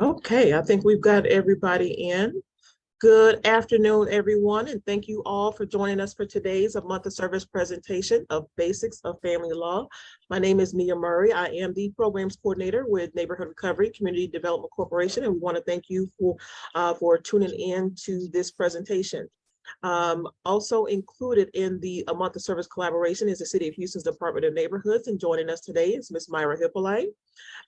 Okay, I think we've got everybody in. Good afternoon, everyone, and thank you all for joining us for today's A Month of Service presentation of Basics of Family Law. My name is Nia Murray. I am the Programs Coordinator with Neighborhood Recovery Community Development Corporation, and we want to thank you for tuning in to this presentation. Also included in the A Month of Service collaboration is the City of Houston's Department of Neighborhoods, and joining us today is Ms. Myra Hippolyte,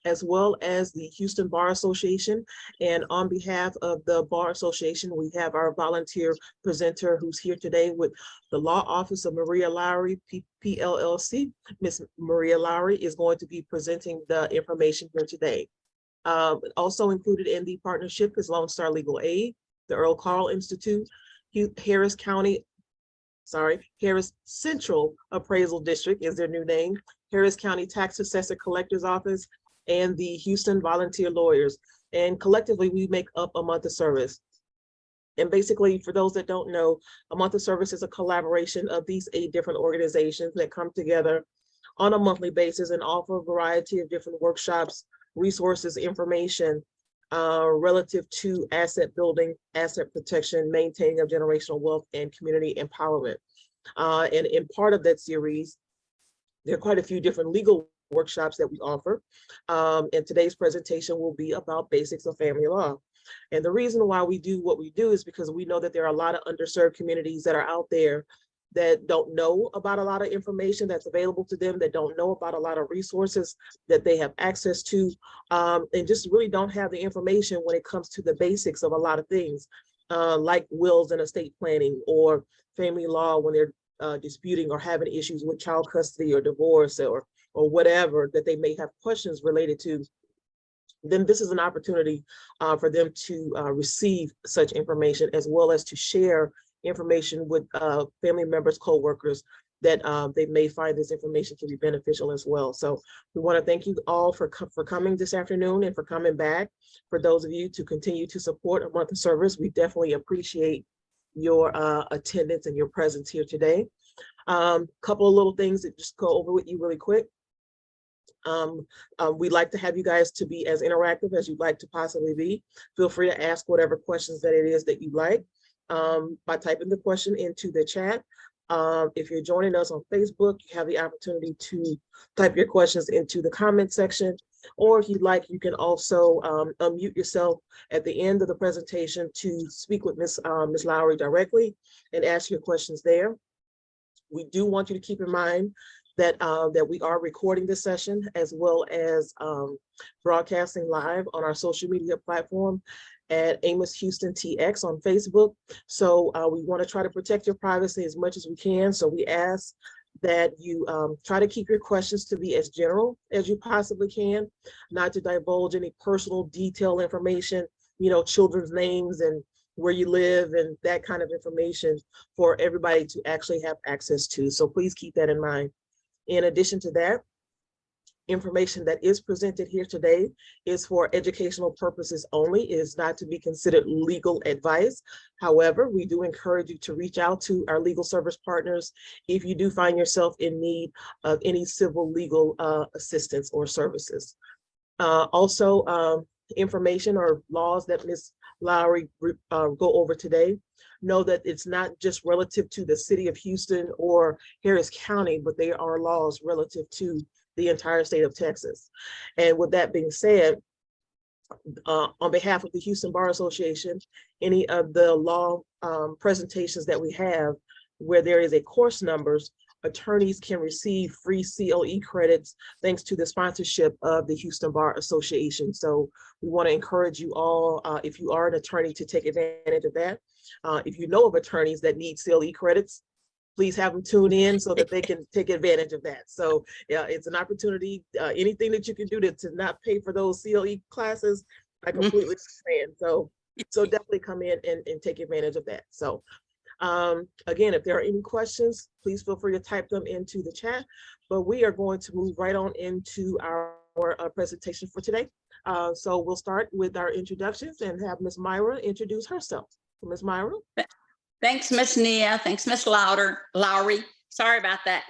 as well as the Houston Bar Association. And on behalf of the Bar Association, we have our volunteer presenter who's here today with the Law Office of Maria Lowry, PLLC. Ms. Maria Lowry is going to be presenting the information here today. Also included in the partnership is Lone Star Legal Aid, the Earl Carl Institute, Harris Central Appraisal District is their new name, Harris County Tax Assessor Collector's Office, and the Houston Volunteer Lawyers. And collectively, we make up A Month of Service. And basically, for those that don't know, A Month of Service is a collaboration of these 8 different organizations that come together on a monthly basis and offer a variety of different workshops, resources, information, relative to asset building, asset protection, maintaining of generational wealth, and community empowerment. And in part of that series, there are quite a few different legal workshops that we offer. And today's presentation will be about basics of family law. And the reason why we do what we do is because we know that there are a lot of underserved communities that are out there that don't know about a lot of information that's available to them, that don't know about a lot of resources that they have access to, and just really don't have the information when it comes to the basics of a lot of things, like wills and estate planning, or family law when they're disputing or having issues with child custody or divorce, or whatever that they may have questions related to. Then this is an opportunity for them to receive such information, as well as to share information with family members, co-workers, that they may find this information to be beneficial as well. So we want to thank you all for coming this afternoon and for coming back. For those of you to continue to support A Month of Service, we definitely appreciate your attendance and your presence here today. Couple of little things that just go over with you really quick. We'd like to have you guys to be as interactive as you'd like to possibly be. Feel free to ask whatever questions that it is that you like by typing the question into the chat. If you're joining us on Facebook, you have the opportunity to type your questions into the comment section, or if you'd like, you can also unmute yourself at the end of the presentation to speak with Ms. Lowry directly and ask your questions there. We do want you to keep in mind that we are recording this session, as well as broadcasting live on our social media platform at Amos Houston TX on Facebook. So we want to try to protect your privacy as much as we can. So we ask that you try to keep your questions to be as general as you possibly can, not to divulge any personal detailed information, children's names and where you live and that kind of information for everybody to actually have access to. So please keep that in mind. In addition to that, information that is presented here today is for educational purposes only. It is not to be considered legal advice. However, we do encourage you to reach out to our legal service partners if you do find yourself in need of any civil legal assistance or services. Also, information or laws that Ms. Lowry go over today, know that it's not just relative to the city of Houston or Harris County, but they are laws relative to the entire state of Texas. And with that being said, on behalf of the Houston Bar Association, any of the law presentations that we have where there is a course numbers, attorneys can receive free CLE credits thanks to the sponsorship of the Houston Bar Association. So we want to encourage you all, if you are an attorney, to take advantage of that. If you know of attorneys that need CLE credits, please have them tune in so that they can take advantage of that. So yeah, it's an opportunity. Anything that you can do to not pay for those CLE classes, I completely understand. So definitely come in and take advantage of that. So again, if there are any questions, please feel free to type them into the chat, but we are going to move right on into our presentation for today. So we'll start with our introductions and have Ms. Myra introduce herself. Ms. Myra. Thanks, Ms. Nia. Thanks, Ms. Lowry. Sorry about that.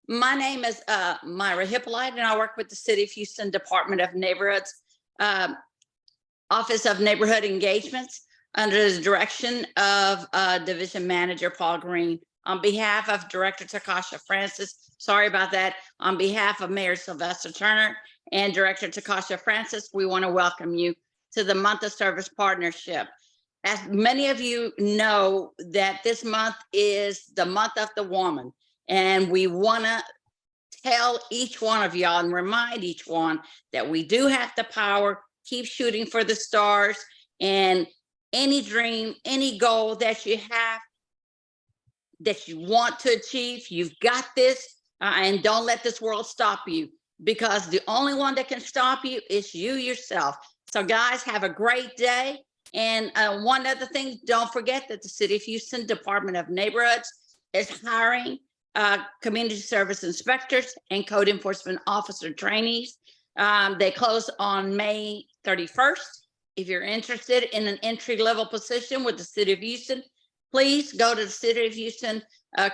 My name is Myra Hippolyte, and I work with the City of Houston Department of Neighborhoods. Office of Neighborhood Engagements under the direction of Division Manager Paul Green. On behalf of Director Takasha Francis, sorry about that, on behalf of Mayor Sylvester Turner and Director Takasha Francis, we want to welcome you to the Month of Service Partnership. As many of you know, that this month is the month of the woman, and we want to tell each one of y'all and remind each one that we do have the power. Keep shooting for the stars, and any dream, any goal that you have that you want to achieve, you've got this, and don't let this world stop you, because the only one that can stop you is you yourself. So guys, have a great day. And one other thing, don't forget that the City of Houston Department of Neighborhoods is hiring community service inspectors and code enforcement officer trainees. They close on May 31st. If you're interested in an entry-level position with the City of Houston, please go to the City of Houston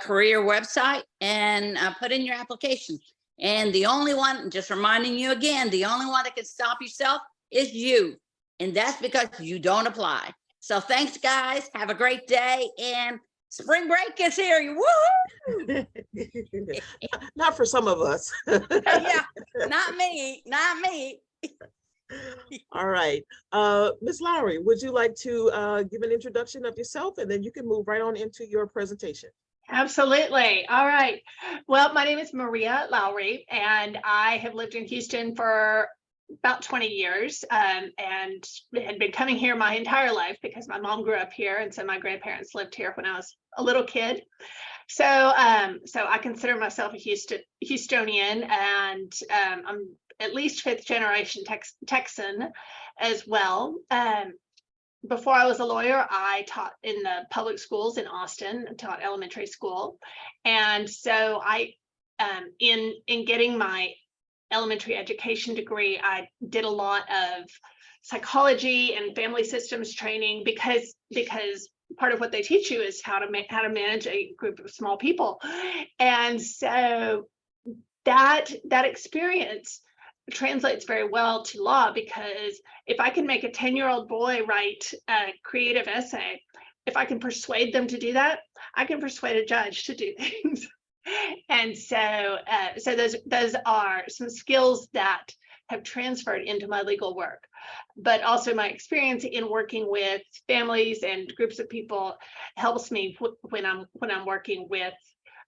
career website and put in your application. And the only one, just reminding you again, the only one that can stop yourself is you. And that's because you don't apply. So thanks, guys. Have a great day. And spring break is here. Woo! Not for some of us. Yeah, not me, not me. All right. Ms. Lowry, would you like to give an introduction of yourself, and then you can move right on into your presentation? Absolutely. All right. Well, my name is Maria Lowry, and I have lived in Houston for about 20 years and had been coming here my entire life because my mom grew up here, and so my grandparents lived here when I was a little kid. So I consider myself a Houstonian, and I'm at least fifth generation Texan as well. Before I was a lawyer, I taught in the public schools in Austin, taught elementary school. And so in getting my elementary education degree, I did a lot of psychology and family systems training because part of what they teach you is how to manage a group of small people. And so that experience translates very well to law, because if I can make a 10-year-old boy write a creative essay, if I can persuade them to do that, I can persuade a judge to do things. And so those are some skills that have transferred into my legal work, but also my experience in working with families and groups of people helps me when I'm working with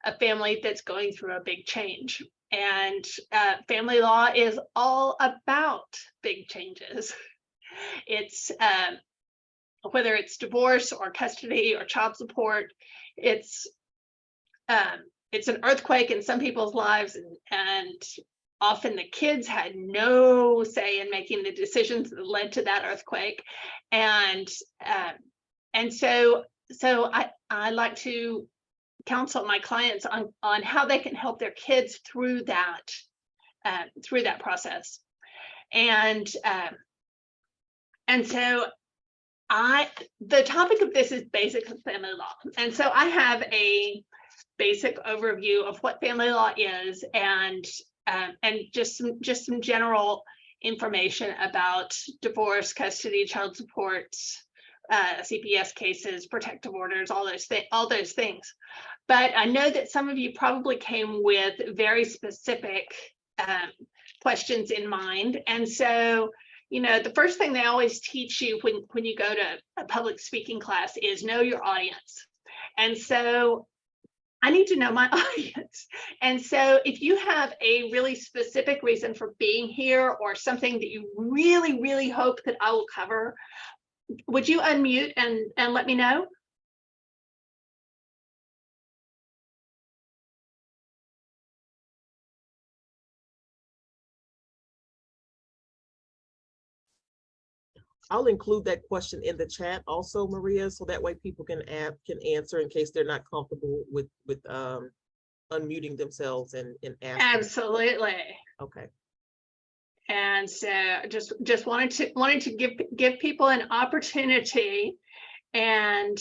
a family that's going through a big change. And family law is all about big changes. It's whether it's divorce or custody or child support, it's an earthquake in some people's lives, and often the kids had no say in making the decisions that led to that earthquake. And so I like to counsel my clients on how they can help their kids through that process. And so the topic of this is basic family law. And so I have a basic overview of what family law is, and just some general information about divorce, custody, child support, CPS cases, protective orders, all those things. But I know that some of you probably came with very specific questions in mind. And so, the first thing they always teach you when you go to a public speaking class is know your audience. And so I need to know my audience. And so if you have a really specific reason for being here, or something that you really, really hope that I will cover, would you unmute and let me know? I'll include that question in the chat also, Maria, so that way people can answer in case they're not comfortable with unmuting themselves and asking. Absolutely. Okay. And so just wanted to give people an opportunity, and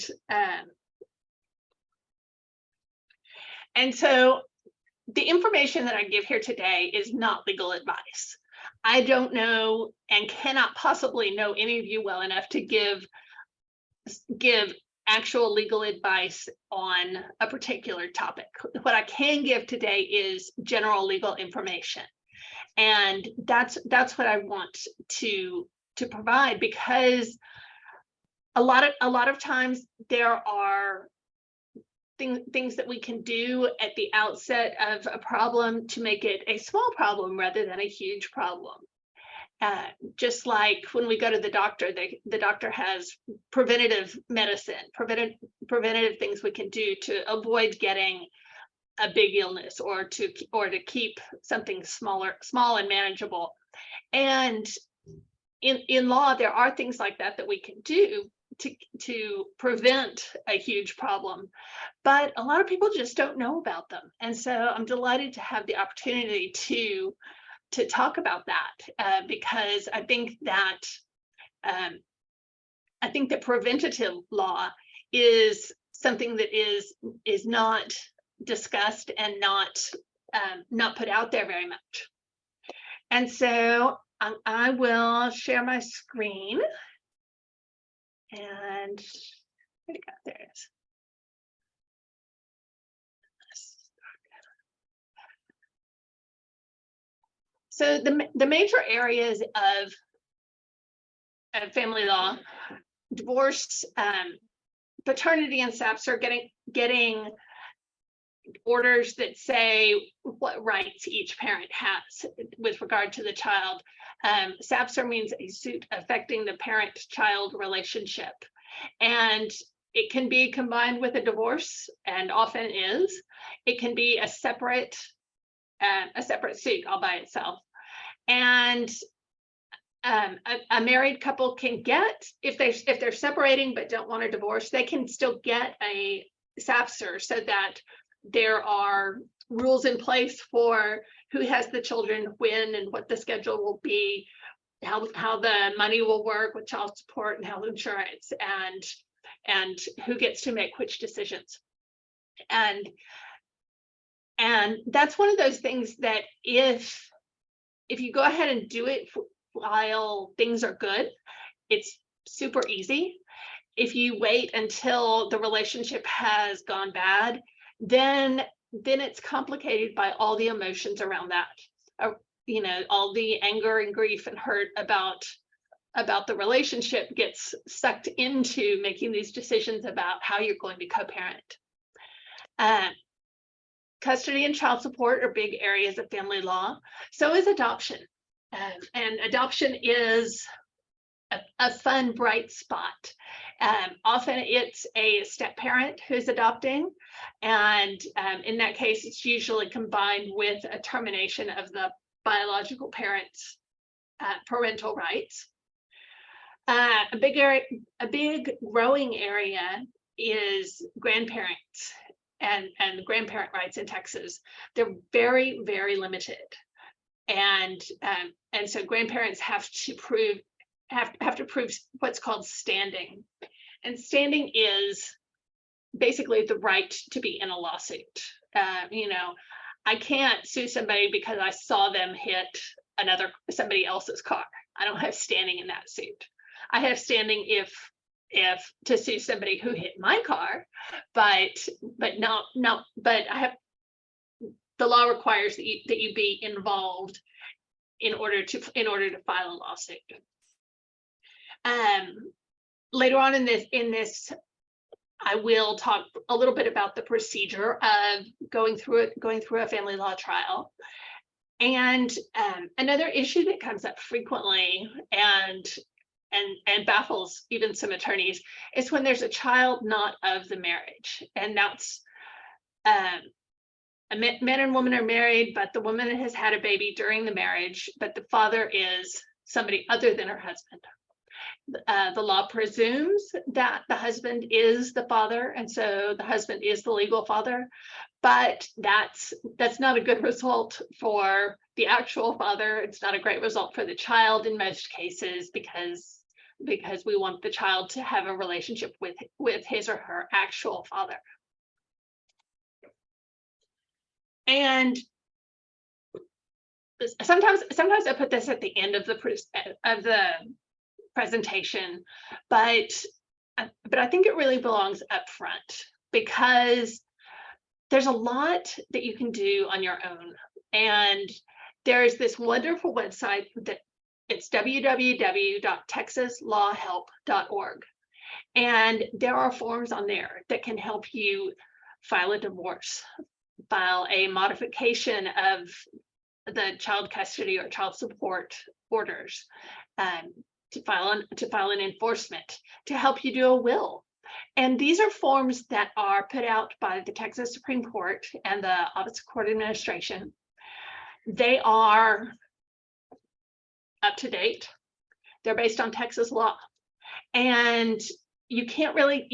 so the information that I give here today is not legal advice. I don't know and cannot possibly know any of you well enough to give actual legal advice on a particular topic. What I can give today is general legal information. And that's what I want to provide, because a lot of times there are things that we can do at the outset of a problem to make it a small problem rather than a huge problem. Just like when we go to the doctor, the doctor has preventative medicine, preventative things we can do to avoid getting a big illness, or to keep something small and manageable. And in law, there are things like that we can do to prevent a huge problem, but a lot of people just don't know about them. And so I'm delighted to have the opportunity to talk about that, because I think that preventative law is something that is not discussed and not put out there very much. And so I will share my screen. And where'd it go? There it is. So the major areas of family law: divorce, paternity, and SAPS are getting orders that say what rights each parent has with regard to the child. SAPSR means a suit affecting the parent-child relationship, and it can be combined with a divorce, and often is. It can be a separate suit all by itself. And a married couple can get, if they're separating but don't want a divorce, they can still get a SAPSR, so that there are rules in place for who has the children, when, and what the schedule will be, how the money will work with child support and health insurance, and who gets to make which decisions. And that's one of those things that if you go ahead and do it while things are good, it's super easy. If you wait until the relationship has gone bad, then it's complicated by all the emotions around that. All the anger and grief and hurt about the relationship gets sucked into making these decisions about how you're going to co-parent. Custody and child support are big areas of family law. So is adoption. And adoption is a fun, bright spot. Often it's a step parent who's adopting. And in that case, it's usually combined with a termination of the biological parent's parental rights. A big growing area is grandparents and grandparent rights in Texas. They're very, very limited. And so grandparents have to prove what's called standing. And standing is basically the right to be in a lawsuit. I can't sue somebody because I saw them hit somebody else's car. I don't have standing in that suit. I have standing if to sue somebody who hit my car, but I have, the law requires that you be involved in order to file a lawsuit. Later on in this, I will talk a little bit about the procedure of going through a family law trial. And another issue that comes up frequently and baffles even some attorneys is when there's a child not of the marriage. And that's a man and woman are married, but the woman has had a baby during the marriage, but the father is somebody other than her husband. The law presumes that the husband is the father, and so the husband is the legal father, but that's not a good result for the actual father. It's not a great result for the child in most cases, because we want the child to have a relationship with his or her actual father. And sometimes I put this at the end of the presentation, but I think it really belongs up front, because there's a lot that you can do on your own. And there's this wonderful website that it's www.texaslawhelp.org. And there are forms on there that can help you file a divorce, file a modification of the child custody or child support orders, to file an enforcement, to help you do a will. And these are forms that are put out by the Texas Supreme Court and the Office of Court Administration. They are up to date. They're based on Texas law, and you can't really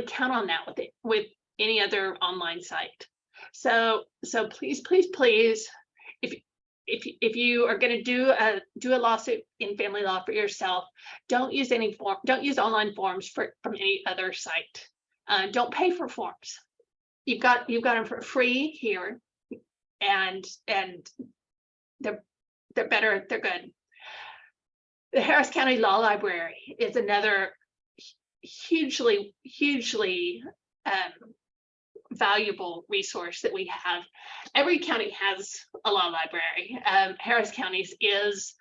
count on that with any other online site. So please, if you are going to do a lawsuit in family law for yourself, don't use online forms from any other site. Don't pay for forms. You've got them for free here, and they're better. They're good. The Harris County Law Library is another hugely valuable resource that we have. Every county has a law library. Harris County's is,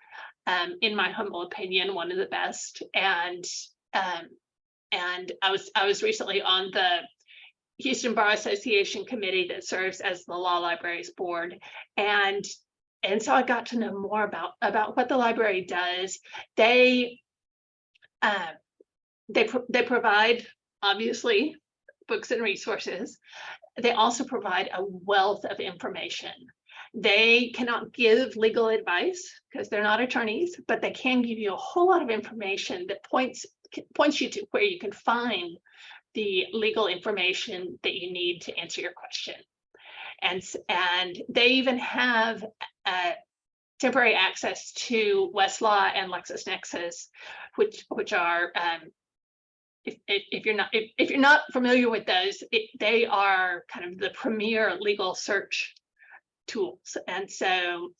in my humble opinion, one of the best. And I was recently on the Houston Bar Association committee that serves as the Law Libraries Board, and so I got to know more about what the library does. They provide, obviously, books and resources. They also provide a wealth of information. They cannot give legal advice because they're not attorneys, but they can give you a whole lot of information that points you to where you can find the legal information that you need to answer your question. And they even have temporary access to Westlaw and LexisNexis, which are if you're not familiar with those, they are kind of the premier legal search tools. And so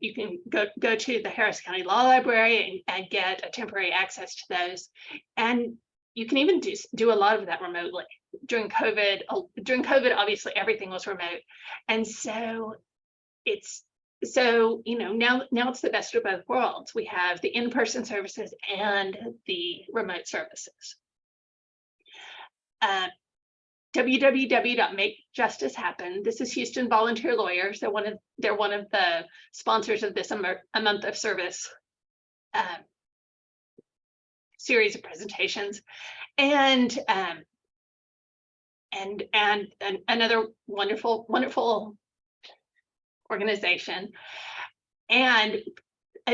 you can go to the Harris County Law Library and get a temporary access to those. And you can even do a lot of that remotely. During COVID, obviously everything was remote. And so now it's the best of both worlds. We have the in-person services and the remote services. www.makejusticehappen. This is Houston Volunteer Lawyers. They're one of the sponsors of this A Month of Service series of presentations, and another wonderful organization. And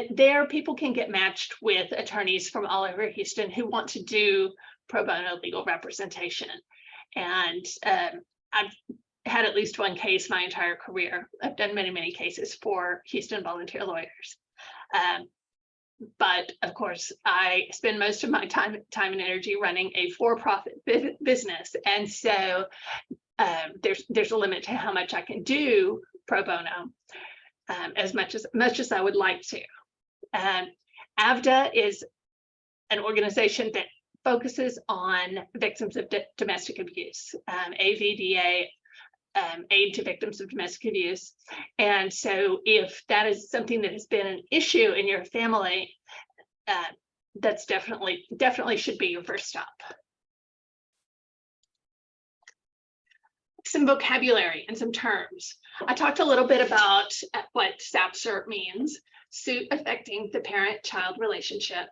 there people can get matched with attorneys from all over Houston who want to do pro bono legal representation. And I've had at least one case my entire career. I've done many cases for Houston Volunteer Lawyers. But of course, I spend most of my time and energy running a for-profit business. And so there's a limit to how much I can do pro bono, as much as I would like to. AVDA is an organization that focuses on victims of domestic abuse, AVDA, aid to victims of domestic abuse. And so if that is something that has been an issue in your family, that's definitely should be your first stop. Some vocabulary and some terms. I talked a little bit about what SAPCER means, suit affecting the parent-child relationship,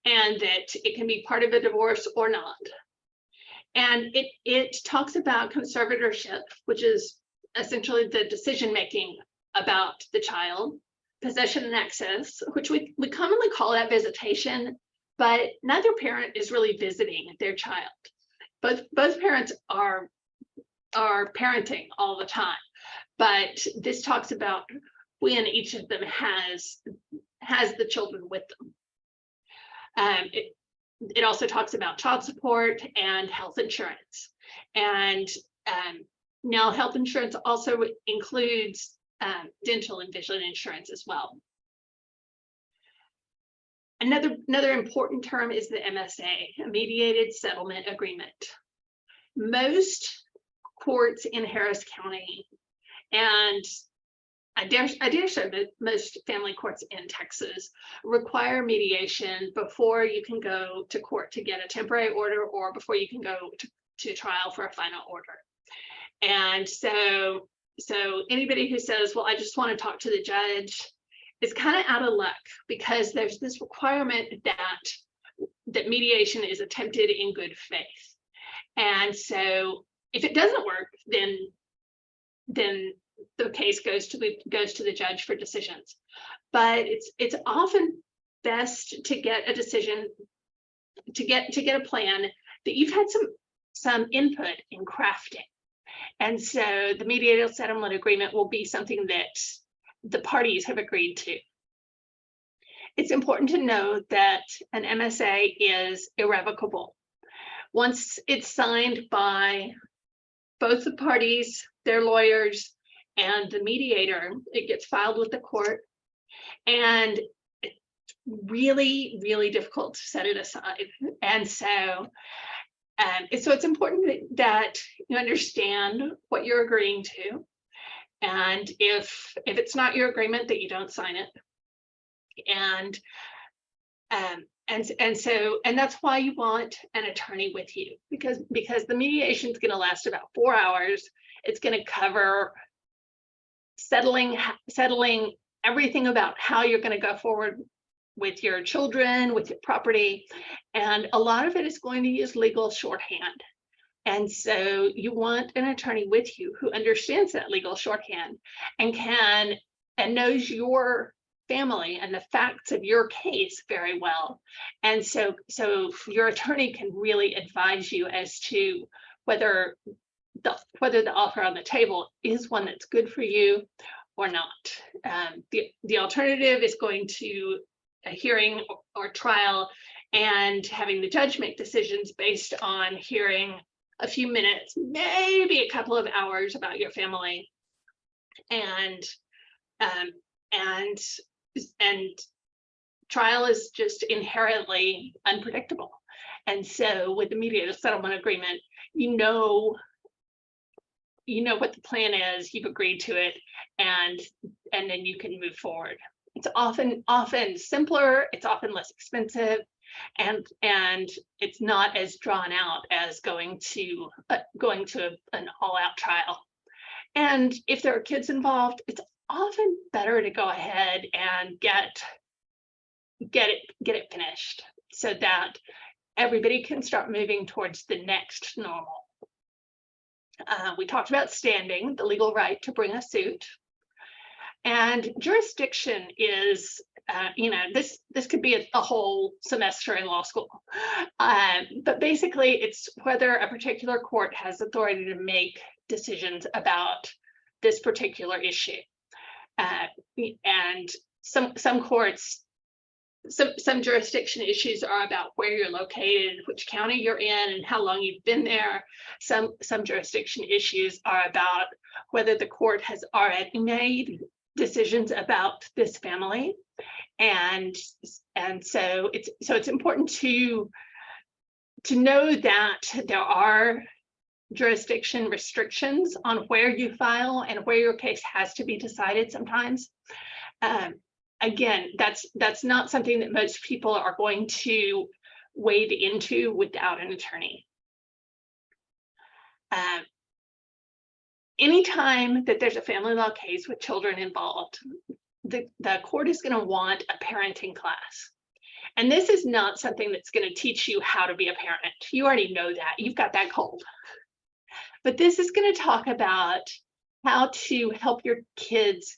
and that it can be part of a divorce or not. And it talks about conservatorship, which is essentially the decision-making about the child, possession and access, which we commonly call that visitation, but neither parent is really visiting their child. Both parents are parenting all the time, but this talks about when each of them has the children with them. It also talks about child support and health insurance. And now health insurance also includes dental and vision insurance as well. Another important term is the MSA, a mediated settlement agreement. Most courts in Harris County, and I dare say that most family courts in Texas, require mediation before you can go to court to get a temporary order, or before you can go to trial for a final order. And so anybody who says, well, I just want to talk to the judge, is kind of out of luck, because there's this requirement that mediation is attempted in good faith. And so if it doesn't work, then the case goes to the judge for decisions. But it's often best to get a decision, to get a plan that you've had some input in crafting. And so the mediated settlement agreement will be something that the parties have agreed to. It's important to know that an MSA is irrevocable. Once it's signed by both the parties, their lawyers, and the mediator, it gets filed with the court. And it's really, really difficult to set it aside. And so it's important that you understand what you're agreeing to. And if it's not your agreement, that you don't sign it. And that's why you want an attorney with you, because the mediation is going to last about 4 hours. It's going to cover settling everything about how you're going to go forward with your children, with your property, and a lot of it is going to use legal shorthand. And so you want an attorney with you who understands that legal shorthand and knows your family and the facts of your case very well. And so your attorney can really advise you as to whether the offer on the table is one that's good for you or not. The alternative is going to a hearing or trial and having the judge make decisions based on hearing a few minutes, maybe a couple of hours about your family, and trial is just inherently unpredictable. And so with the mediated settlement agreement, you know what the plan is, you've agreed to it, and then you can move forward. It's often simpler, it's often less expensive, and it's not as drawn out as going to an all-out trial. And if there are kids involved, it's often better to go ahead and get it finished, so that everybody can start moving towards the next normal. We talked about standing, the legal right to bring a suit. And jurisdiction is, this could be a whole semester in law school. But basically, it's whether a particular court has authority to make decisions about this particular issue. And some courts, some jurisdiction issues are about where you're located, which county you're in, and how long you've been there. Some jurisdiction issues are about whether the court has already made decisions about this family, and so it's important to know that there are jurisdiction restrictions on where you file and where your case has to be decided sometimes. Again, that's not something that most people are going to wade into without an attorney. Anytime that there's a family law case with children involved, the court is going to want a parenting class. And this is not something that's going to teach you how to be a parent. You already know that. You've got that cold. But this is going to talk about how to help your kids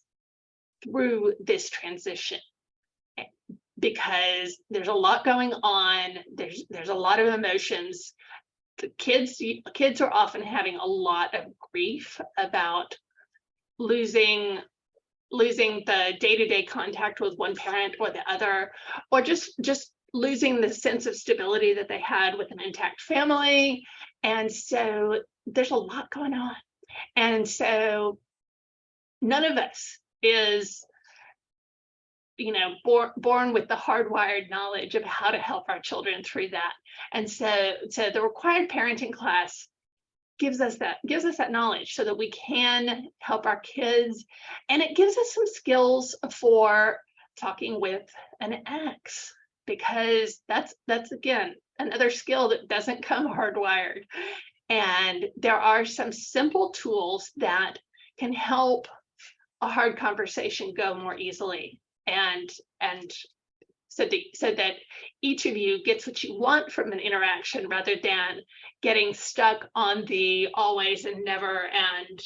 through this transition, because there's a lot going on. There's a lot of emotions. The kids are often having a lot of grief about losing the day-to-day contact with one parent or the other, or just losing the sense of stability that they had with an intact family. And so there's a lot going on. And so none of us is, born with the hardwired knowledge of how to help our children through that. And so the required parenting class gives us that knowledge so that we can help our kids. And it gives us some skills for talking with an ex, because that's again another skill that doesn't come hardwired. And there are some simple tools that can help a hard conversation go more easily, and so that each of you gets what you want from an interaction, rather than getting stuck on the always and never and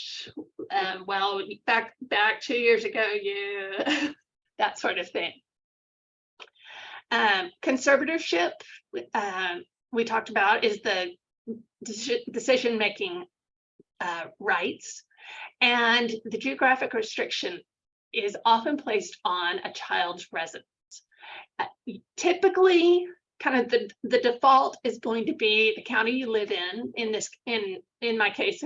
well, back 2 years ago, yeah, that sort of thing. Conservatorship, we talked about, is the decision-making rights, and the geographic restriction is often placed on a child's residence. Typically, kind of the default is going to be the county you live in my case,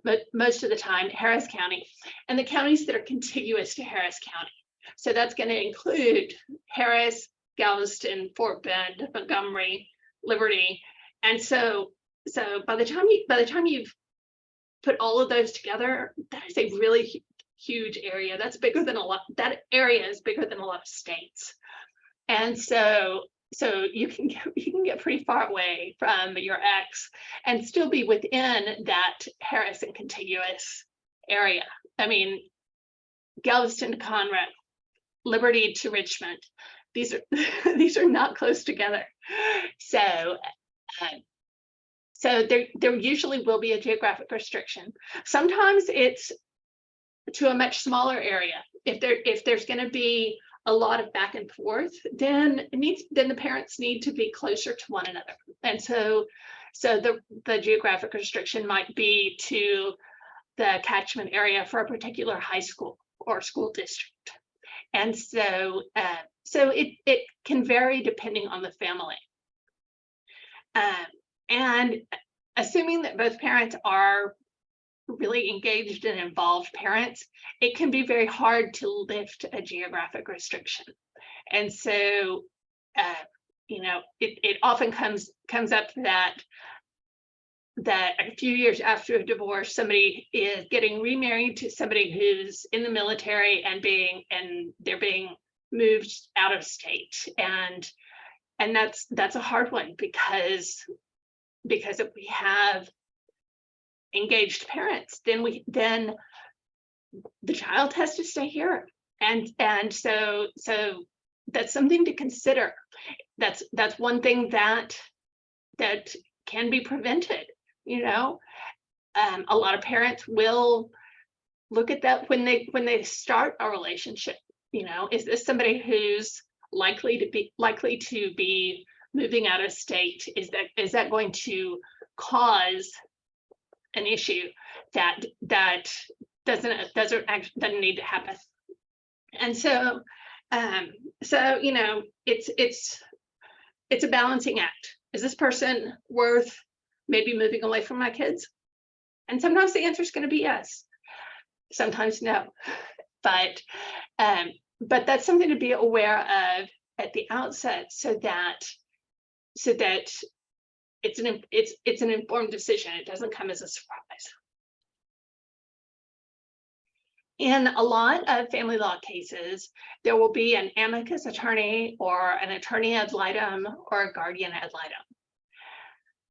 but most of the time, Harris County, and the counties that are contiguous to Harris County. So that's going to include Harris, Galveston, Fort Bend, Montgomery, Liberty. And so by the time you've put all of those together, that is a really huge area. That's bigger than that area is bigger than a lot of states. And so you can get pretty far away from your ex and still be within that Harris and contiguous area. I mean, Galveston to Conroe, Liberty to Richmond, these are not close together. So there usually will be a geographic restriction. Sometimes it's to a much smaller area. If there's going to be a lot of back and forth, then the parents need to be closer to one another. And so the geographic restriction might be to the catchment area for a particular high school or school district. And so it can vary depending on the family. And assuming that both parents are really engaged and involved parents, it can be very hard to lift a geographic restriction. And so, it often comes up that a few years after a divorce, somebody is getting remarried to somebody who's in the military and they're being moved out of state. And that's a hard one, because if we have engaged parents, then the child has to stay here, and so that's something to consider. That's one thing that can be prevented. A lot of parents will look at that when they start a relationship. Is this somebody who's likely to be moving out of state? Is that going to cause an issue that doesn't need to happen? And so it's a balancing act. Is this person worth maybe moving away from my kids? And sometimes the answer is going to be yes, sometimes no. But that's something to be aware of at the outset, so that it's an informed decision. It doesn't come as a surprise. In a lot of family law cases, there will be an amicus attorney or an attorney ad litem or a guardian ad litem.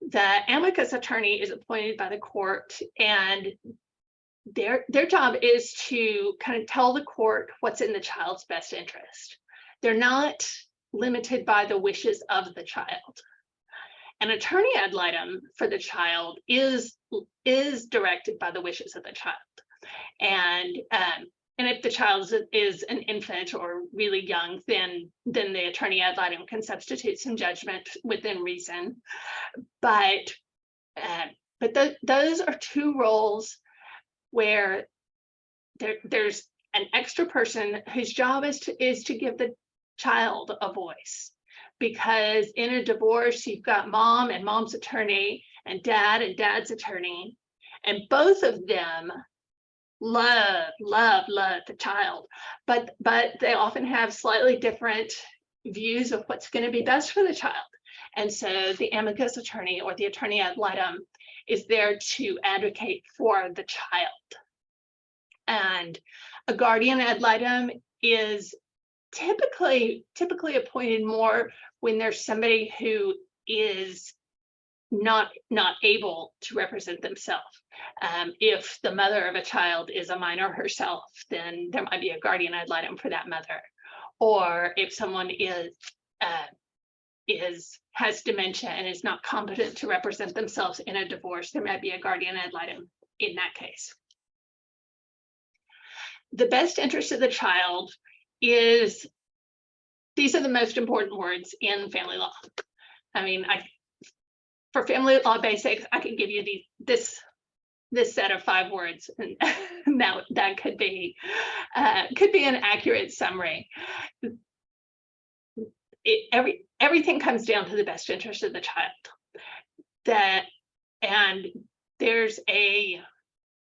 The amicus attorney is appointed by the court, and their job is to kind of tell the court what's in the child's best interest. They're not limited by the wishes of the child. An attorney ad litem for the child is directed by the wishes of the child. And if the child is an infant or really young, then the attorney ad litem can substitute some judgment within reason. But those are two roles where there's an extra person whose job is to give the child a voice. Because in a divorce, you've got mom and mom's attorney and dad's attorney, and both of them love the child, but they often have slightly different views of what's going to be best for the child. And so the amicus attorney or the attorney ad litem is there to advocate for the child. And a guardian ad litem is typically appointed more when there's somebody who is not able to represent themselves. If the mother of a child is a minor herself, then there might be a guardian ad litem for that mother. Or if someone has dementia and is not competent to represent themselves in a divorce, there might be a guardian ad litem in that case. The best interest of the child is, these are the most important words in family law. I mean, for family law basics, I can give you this set of 5 words, and that could be an accurate summary. Everything comes down to the best interest of the child. And there's a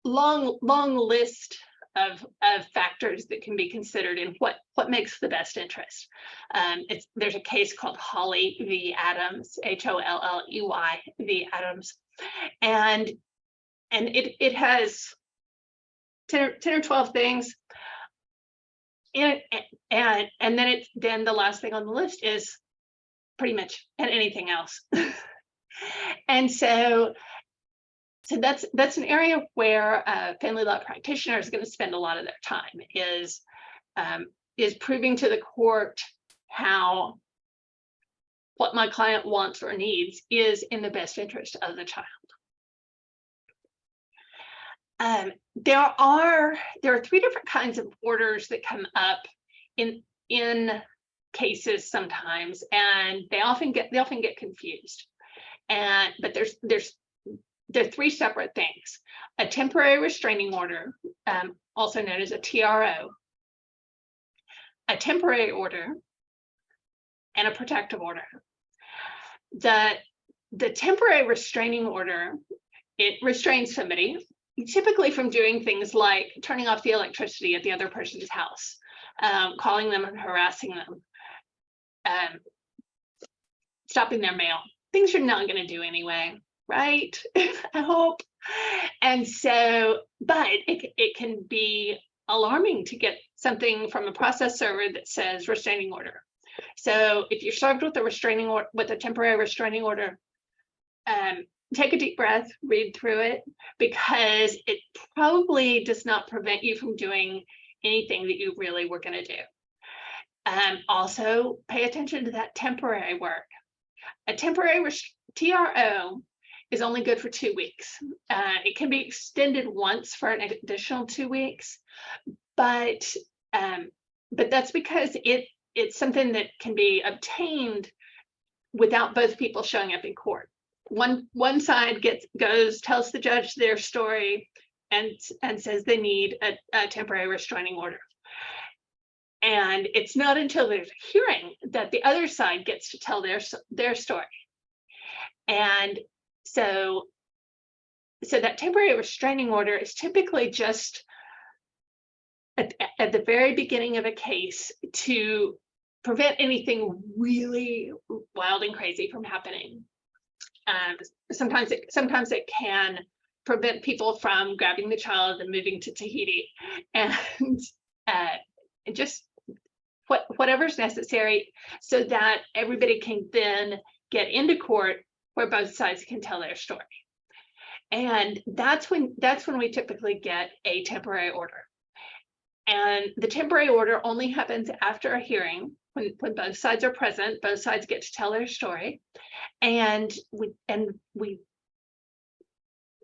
long list of factors that can be considered in what makes the best interest. There's a case called Holley v. Adams, Holley v. Adams, and it has 10 or 12 things in it, and then the last thing on the list is pretty much anything else. And so that's an area where a family law practitioner is going to spend a lot of their time, is proving to the court how what my client wants or needs is in the best interest of the child. There are 3 different kinds of orders that come up in cases sometimes, and they often get confused. But there are 3 separate things: a temporary restraining order, also known as a TRO, a temporary order, and a protective order. The temporary restraining order, it restrains somebody, typically from doing things like turning off the electricity at the other person's house, calling them and harassing them, stopping their mail, things you're not going to do anyway, right? I hope. And so, but it can be alarming to get something from a process server that says restraining order. So if you're served with a temporary restraining order, take a deep breath, read through it, because it probably does not prevent you from doing anything that you really were going to do. Also, pay attention to that temporary work. A temporary TRO is only good for 2 weeks. It can be extended once for an additional 2 weeks, but that's because it's something that can be obtained without both people showing up in court. One side tells the judge their story and says they need a temporary restraining order. And it's not until there's a hearing that the other side gets to tell their story. And so that temporary restraining order is typically just at the very beginning of a case to prevent anything really wild and crazy from happening. Sometimes it can prevent people from grabbing the child and moving to Tahiti, and just whatever's necessary so that everybody can then get into court where both sides can tell their story. And that's when we typically get a temporary order. And the temporary order only happens after a hearing, when both sides are present, both sides get to tell their story, and we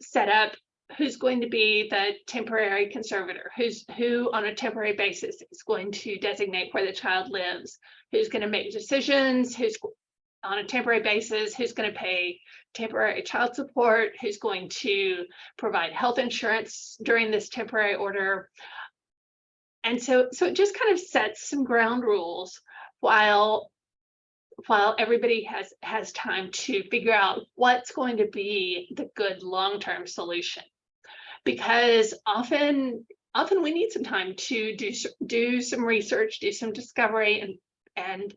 set up who's going to be the temporary conservator, who on a temporary basis is going to designate where the child lives, who's going to make decisions, who's on a temporary basis, who's going to pay temporary child support, who's going to provide health insurance during this temporary order. And so it just kind of sets some ground rules while everybody has time to figure out what's going to be the good long-term solution. Because often often we need some time to do some research, do some discovery, and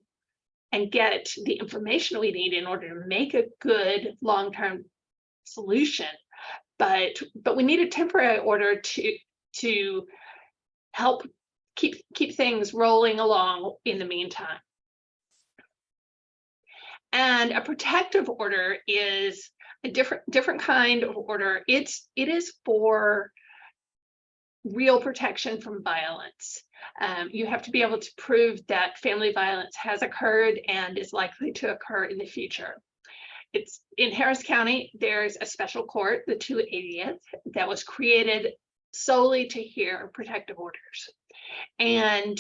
get the information we need in order to make a good long-term solution. But we need a temporary order to help keep things rolling along in the meantime. And a protective order is a different kind of order. It is for real protection from violence. You have to be able to prove that family violence has occurred and is likely to occur in the future. It's in Harris County, there's a special court, the 280th, that was created solely to hear protective orders. And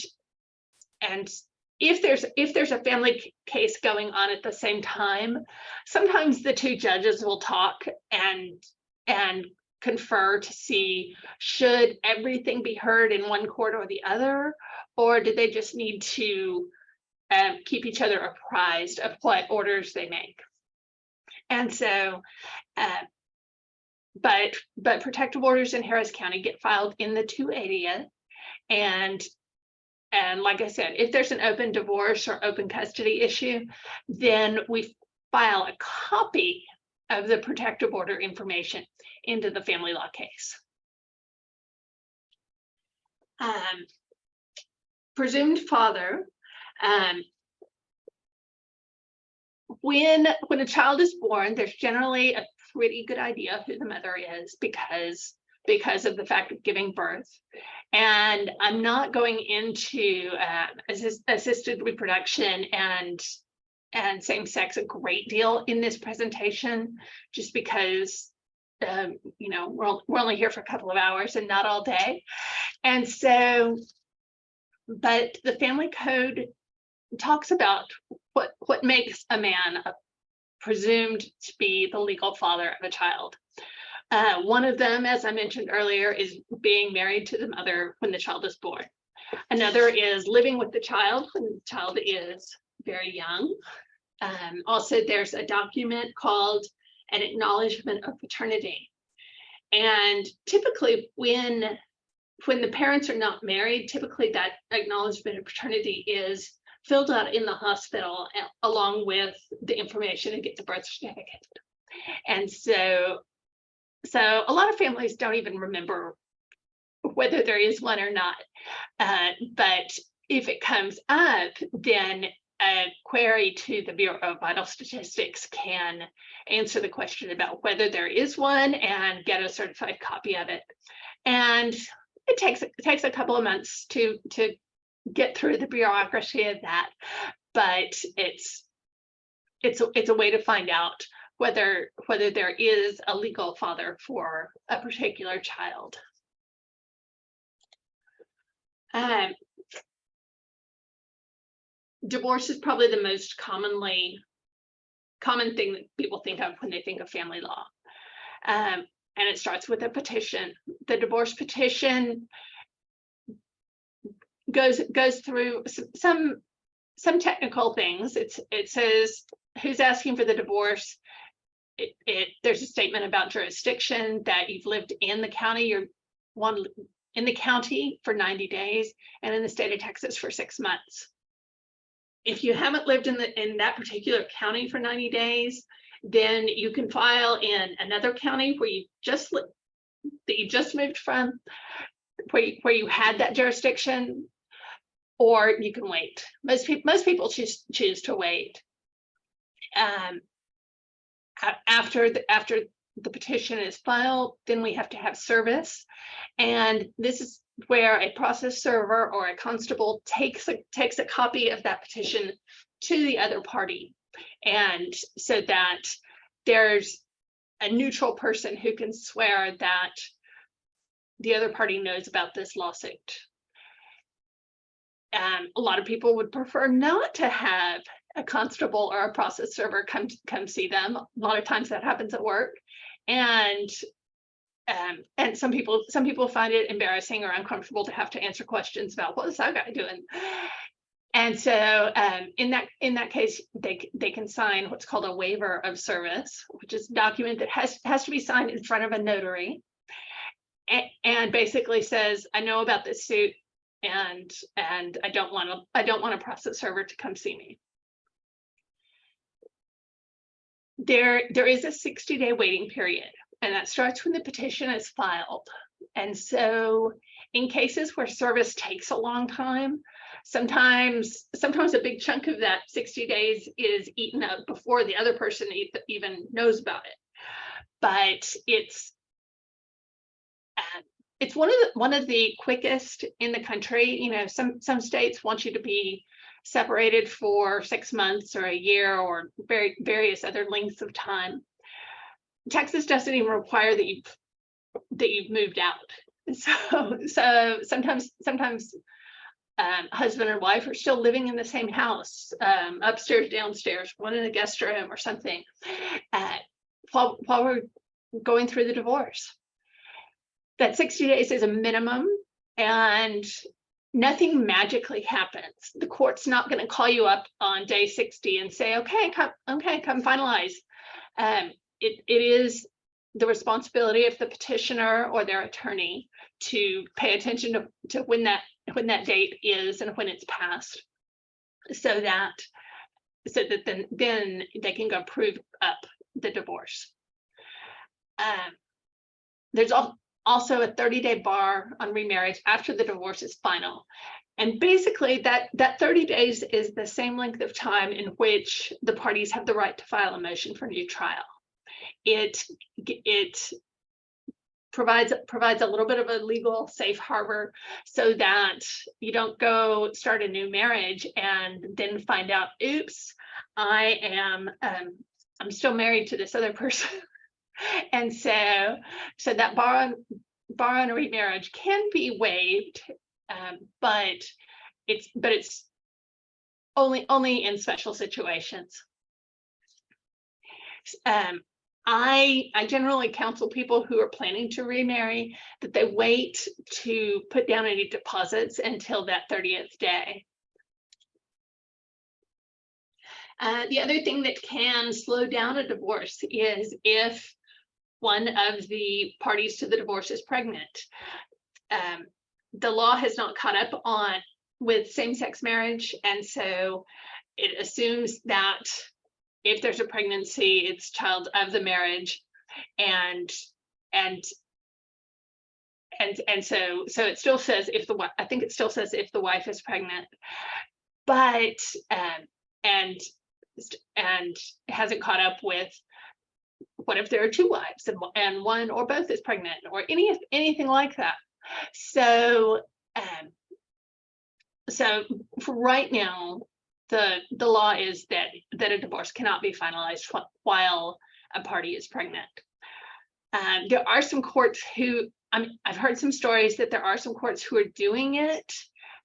if there's a family case going on at the same time, sometimes the two judges will talk and confer to see, should everything be heard in one court or the other, or do they just need to keep each other apprised of what orders they make? And so, but protective orders in Harris County get filed in the 280th, and like I said, if there's an open divorce or open custody issue, then we file a copy of the protective order information into the family law case. Presumed father. When a child is born, there's generally a pretty good idea who the mother is because of the fact of giving birth. And I'm not going into assisted reproduction and same-sex a great deal in this presentation, just because you know, we're only here for a couple of hours and not all day. And so, but the family code talks about what makes a man presumed to be the legal father of a child. One of them, as I mentioned earlier, is being married to the mother when the child is born. Another is living with the child when the child is very young. Also, there's a document called an acknowledgement of paternity. And typically when the parents are not married, typically that acknowledgement of paternity is filled out in the hospital along with the information to get the birth certificate. And so a lot of families don't even remember whether there is one or not. But if it comes up, then a query to the Bureau of Vital Statistics can answer the question about whether there is one and get a certified copy of it. And it takes a couple of months to get through the bureaucracy of that, but it's a way to find out whether there is a legal father for a particular child. Divorce is probably the most common thing that people think of when they think of family law. And it starts with a petition. The divorce petition goes through some technical things. It says who's asking for the divorce. There's a statement about jurisdiction, that you've lived in the county, in the county for 90 days, and in the state of Texas for 6 months. If you haven't lived in that particular county for 90 days, then you can file in another county where you just moved from, where you had that jurisdiction, or you can wait. Most people choose to wait. After the petition is filed, then we have to have service, and this is where a process server or a constable takes a copy of that petition to the other party, and so that there's a neutral person who can swear that the other party knows about this lawsuit. A lot of people would prefer not to have a constable or a process server come see them. A lot of times that happens at work, and some people find it embarrassing or uncomfortable to have to answer questions about what is that guy doing. And so in that case, they can sign what's called a waiver of service, which is a document that has to be signed in front of a notary. and basically says, I know about this suit, and I don't want a process server to come see me. There is a 60-day waiting period, and that starts when the petition is filed. And so in cases where service takes a long time, sometimes a big chunk of that 60 days is eaten up before the other person even knows about it. But it's one of the quickest in the country. You know, some states want you to be separated for 6 months or a year or various other lengths of time. Texas doesn't even require that you've moved out. So sometimes husband and wife are still living in the same house, upstairs, downstairs, one in the guest room or something, while we're going through the divorce. That 60 days is a minimum, and nothing magically happens. The court's not going to call you up on day 60 and say, okay, come finalize. It is the responsibility of the petitioner or their attorney to pay attention to when that date is and when it's passed, so that then they can go prove up the divorce. There's also a 30-day bar on remarriage after the divorce is final. And basically that 30 days is the same length of time in which the parties have the right to file a motion for new trial. It provides a little bit of a legal safe harbor so that you don't go start a new marriage and then find out, oops, I'm still married to this other person. And so that bar on remarriage can be waived, but it's only in special situations. I generally counsel people who are planning to remarry that they wait to put down any deposits until that 30th day. The other thing that can slow down a divorce is if one of the parties to the divorce is pregnant. The law has not caught up with same-sex marriage, and so it assumes that if there's a pregnancy, it's child of the marriage, and so it still says if the wife is pregnant, but and hasn't caught up with what if there are two wives and one or both is pregnant or anything like that. So for right now, the law is that a divorce cannot be finalized while a party is pregnant. There are some courts who, I've heard some stories that there are some courts who are doing it,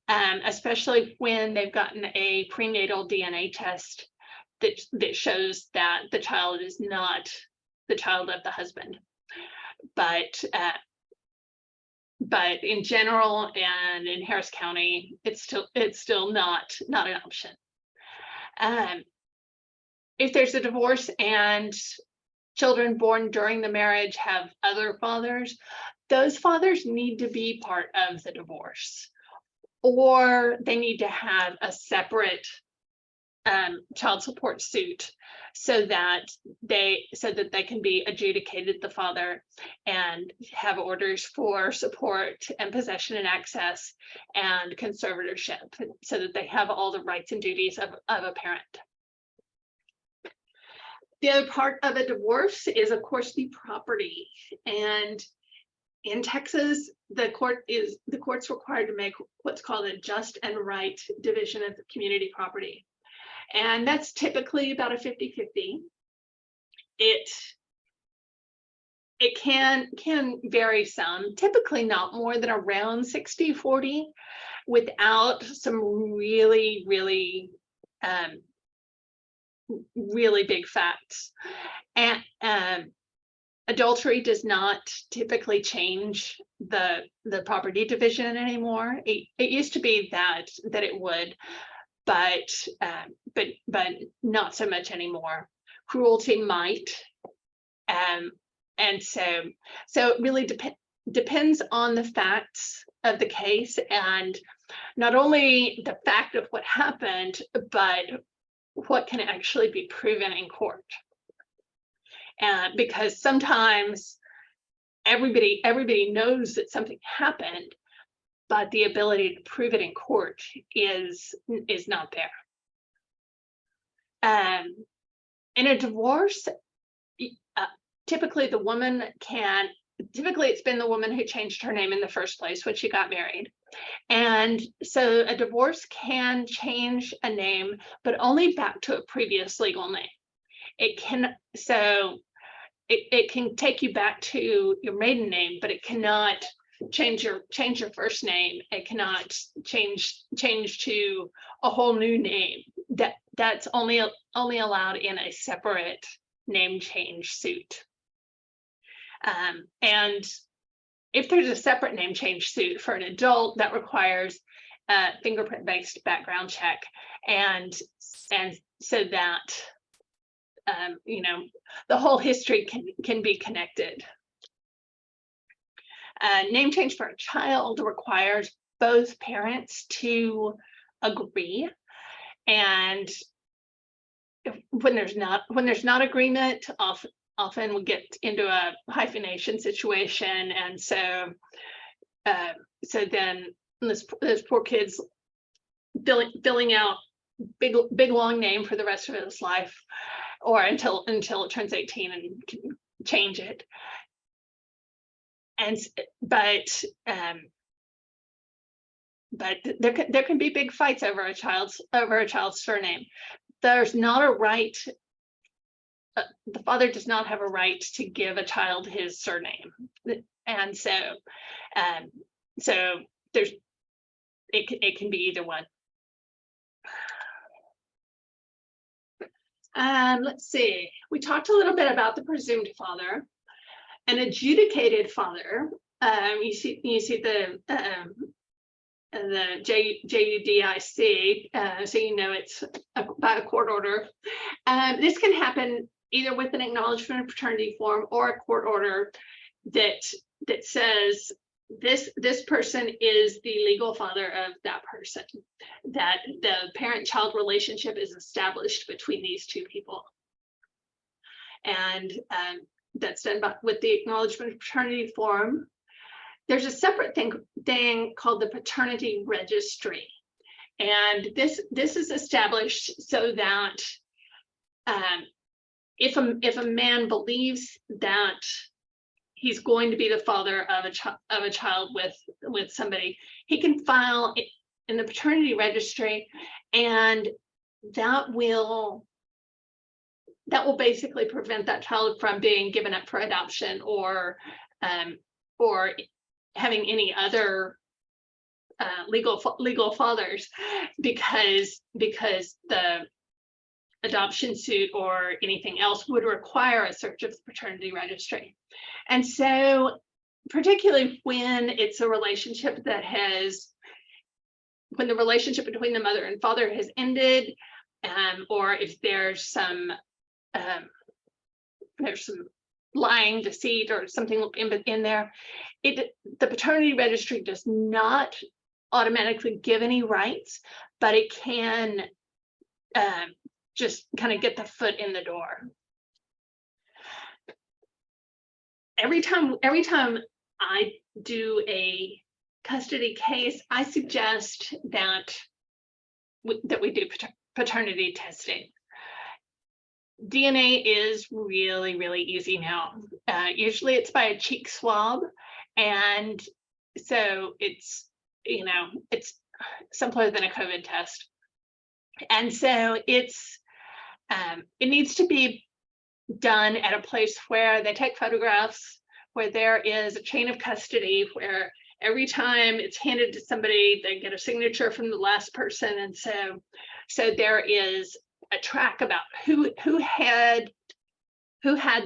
especially when they've gotten a prenatal DNA test that shows that the child is not the child of the husband. But in general and in Harris County, it's still not an option. If there's a divorce and children born during the marriage have other fathers, those fathers need to be part of the divorce, or they need to have a separate child support suit so that they can be adjudicated the father and have orders for support and possession and access and conservatorship, so that they have all the rights and duties of a parent. The other part of a divorce is, of course, the property. And in Texas, the court's required to make what's called a just and right division of community property. And that's typically about a 50-50. It can vary some, typically not more than around 60-40, without some really big facts. And adultery does not typically change the property division anymore. It used to be that it would, but not so much anymore. Cruelty might, and so it really depends on the facts of the case, and not only the fact of what happened, but what can actually be proven in court. And because sometimes everybody knows that something happened, but the ability to prove it in court is not there. In a divorce, typically it's been the woman who changed her name in the first place when she got married. And so a divorce can change a name, but only back to a previous legal name. It can take you back to your maiden name, but it cannot change your first name. It cannot change to a whole new name. That's only allowed in a separate name change suit. And if there's a separate name change suit for an adult, that requires a fingerprint-based background check, and so that the whole history can be connected. Name change for a child requires both parents to agree, and when there's not agreement, often we get into a hyphenation situation, and so then this poor kid's filling out big long name for the rest of his life, or until it turns 18 and can change it. And but there can be big fights over a child's surname. There's not a right. The father does not have a right to give a child his surname, and so it can be either one. Let's see. We talked a little bit about the presumed father. An adjudicated father. You see the JUDIC, so you know it's by a court order. This can happen either with an acknowledgement of paternity form or a court order that says this person is the legal father of that person, that the parent-child relationship is established between these two people. And that's done with the acknowledgement of paternity form. There's a separate thing called the paternity registry. And this is established so that if a man believes that he's going to be the father of a child with somebody, he can file it in the paternity registry, and that will basically prevent that child from being given up for adoption or having any other legal fathers, because the adoption suit or anything else would require a search of the paternity registry. And so particularly when it's a relationship when the relationship between the mother and father has ended, or if there's some lying, deceit, or something in there, the paternity registry does not automatically give any rights, but it can just kind of get the foot in the door. Every time I do a custody case, I suggest that we do paternity testing. DNA is really, really easy now. Usually it's by a cheek swab, and so it's simpler than a COVID test. And so it needs to be done at a place where they take photographs, where there is a chain of custody, where every time it's handed to somebody, they get a signature from the last person. And so there is a track about who had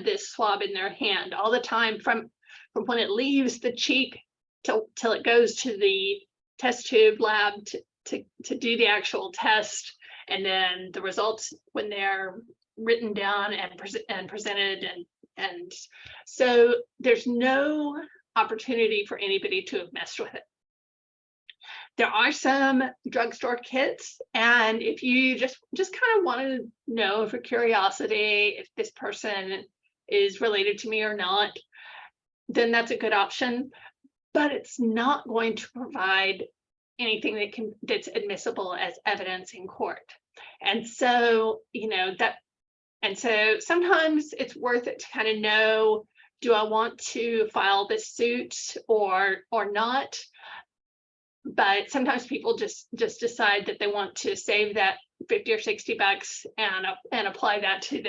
this swab in their hand all the time, from when it leaves the cheek till it goes to the test tube lab to do the actual test, and then the results when they're written down and presented, and so there's no opportunity for anybody to have messed with it. There are some drugstore kits, and if you just kind of want to know for curiosity if this person is related to me or not, then that's a good option. But it's not going to provide anything that's admissible as evidence in court. And so, sometimes it's worth it to kind of know, do I want to file this suit or not? But sometimes people just decide that they want to save that 50 or $60 and apply that to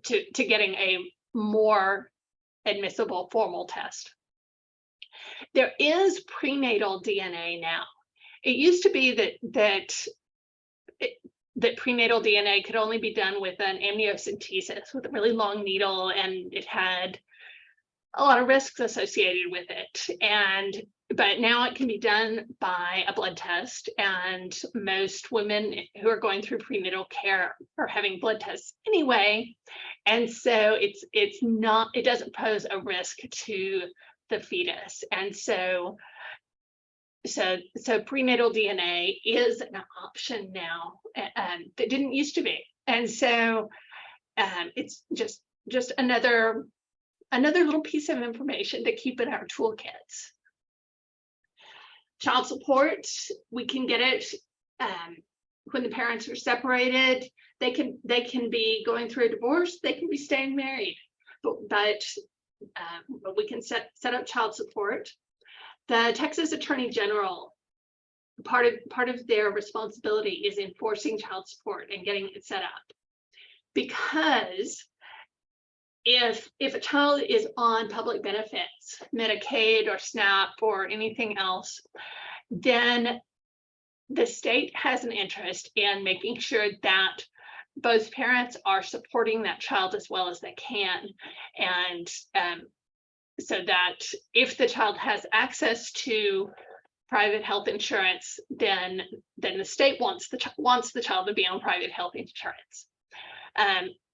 to getting a more admissible formal test. There is prenatal DNA now. It used to be that prenatal DNA could only be done with an amniocentesis, with a really long needle, and it had a lot of risks associated with it. But now it can be done by a blood test, and most women who are going through prenatal care are having blood tests anyway. And so it doesn't pose a risk to the fetus. And so prenatal DNA is an option now that didn't used to be. And so it's just another little piece of information to keep in our toolkits. Child support, we can get it when the parents are separated. They can be going through a divorce, they can be staying married, but we can set up child support. The Texas Attorney General, part of their responsibility is enforcing child support and getting it set up. Because if a child is on public benefits, Medicaid or SNAP or anything else, then the state has an interest in making sure that both parents are supporting that child as well as they can. And so that if the child has access to private health insurance, then the state wants the child to be on private health insurance.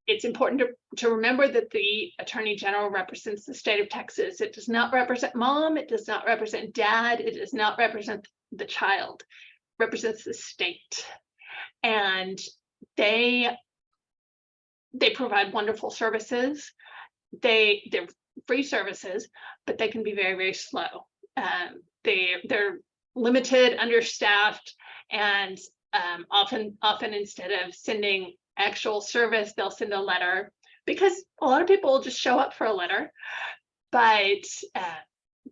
It's important to remember that the Attorney General represents the state of Texas. It does not represent mom, it does not represent dad, it does not represent the child, it represents the state. And they provide wonderful services. They're free services, but they can be very, very slow. They're limited, understaffed, and often instead of sending actual service, they'll send a letter, because a lot of people just show up for a letter. But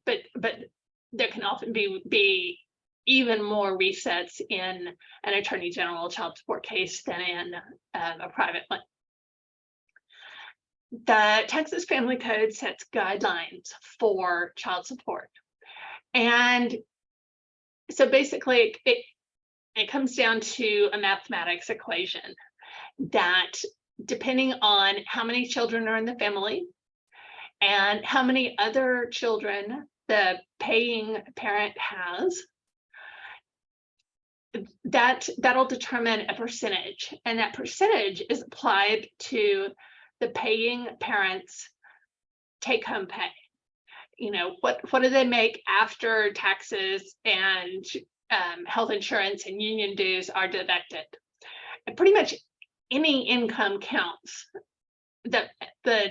there can often be even more resets in an Attorney General child support case than in a private one. The Texas Family Code sets guidelines for child support. And so basically it comes down to a mathematics equation that, depending on how many children are in the family and how many other children the paying parent has, that'll determine a percentage, and that percentage is applied to the paying parents' take-home pay. What do they make after taxes and health insurance and union dues are deducted? And pretty much any income counts. The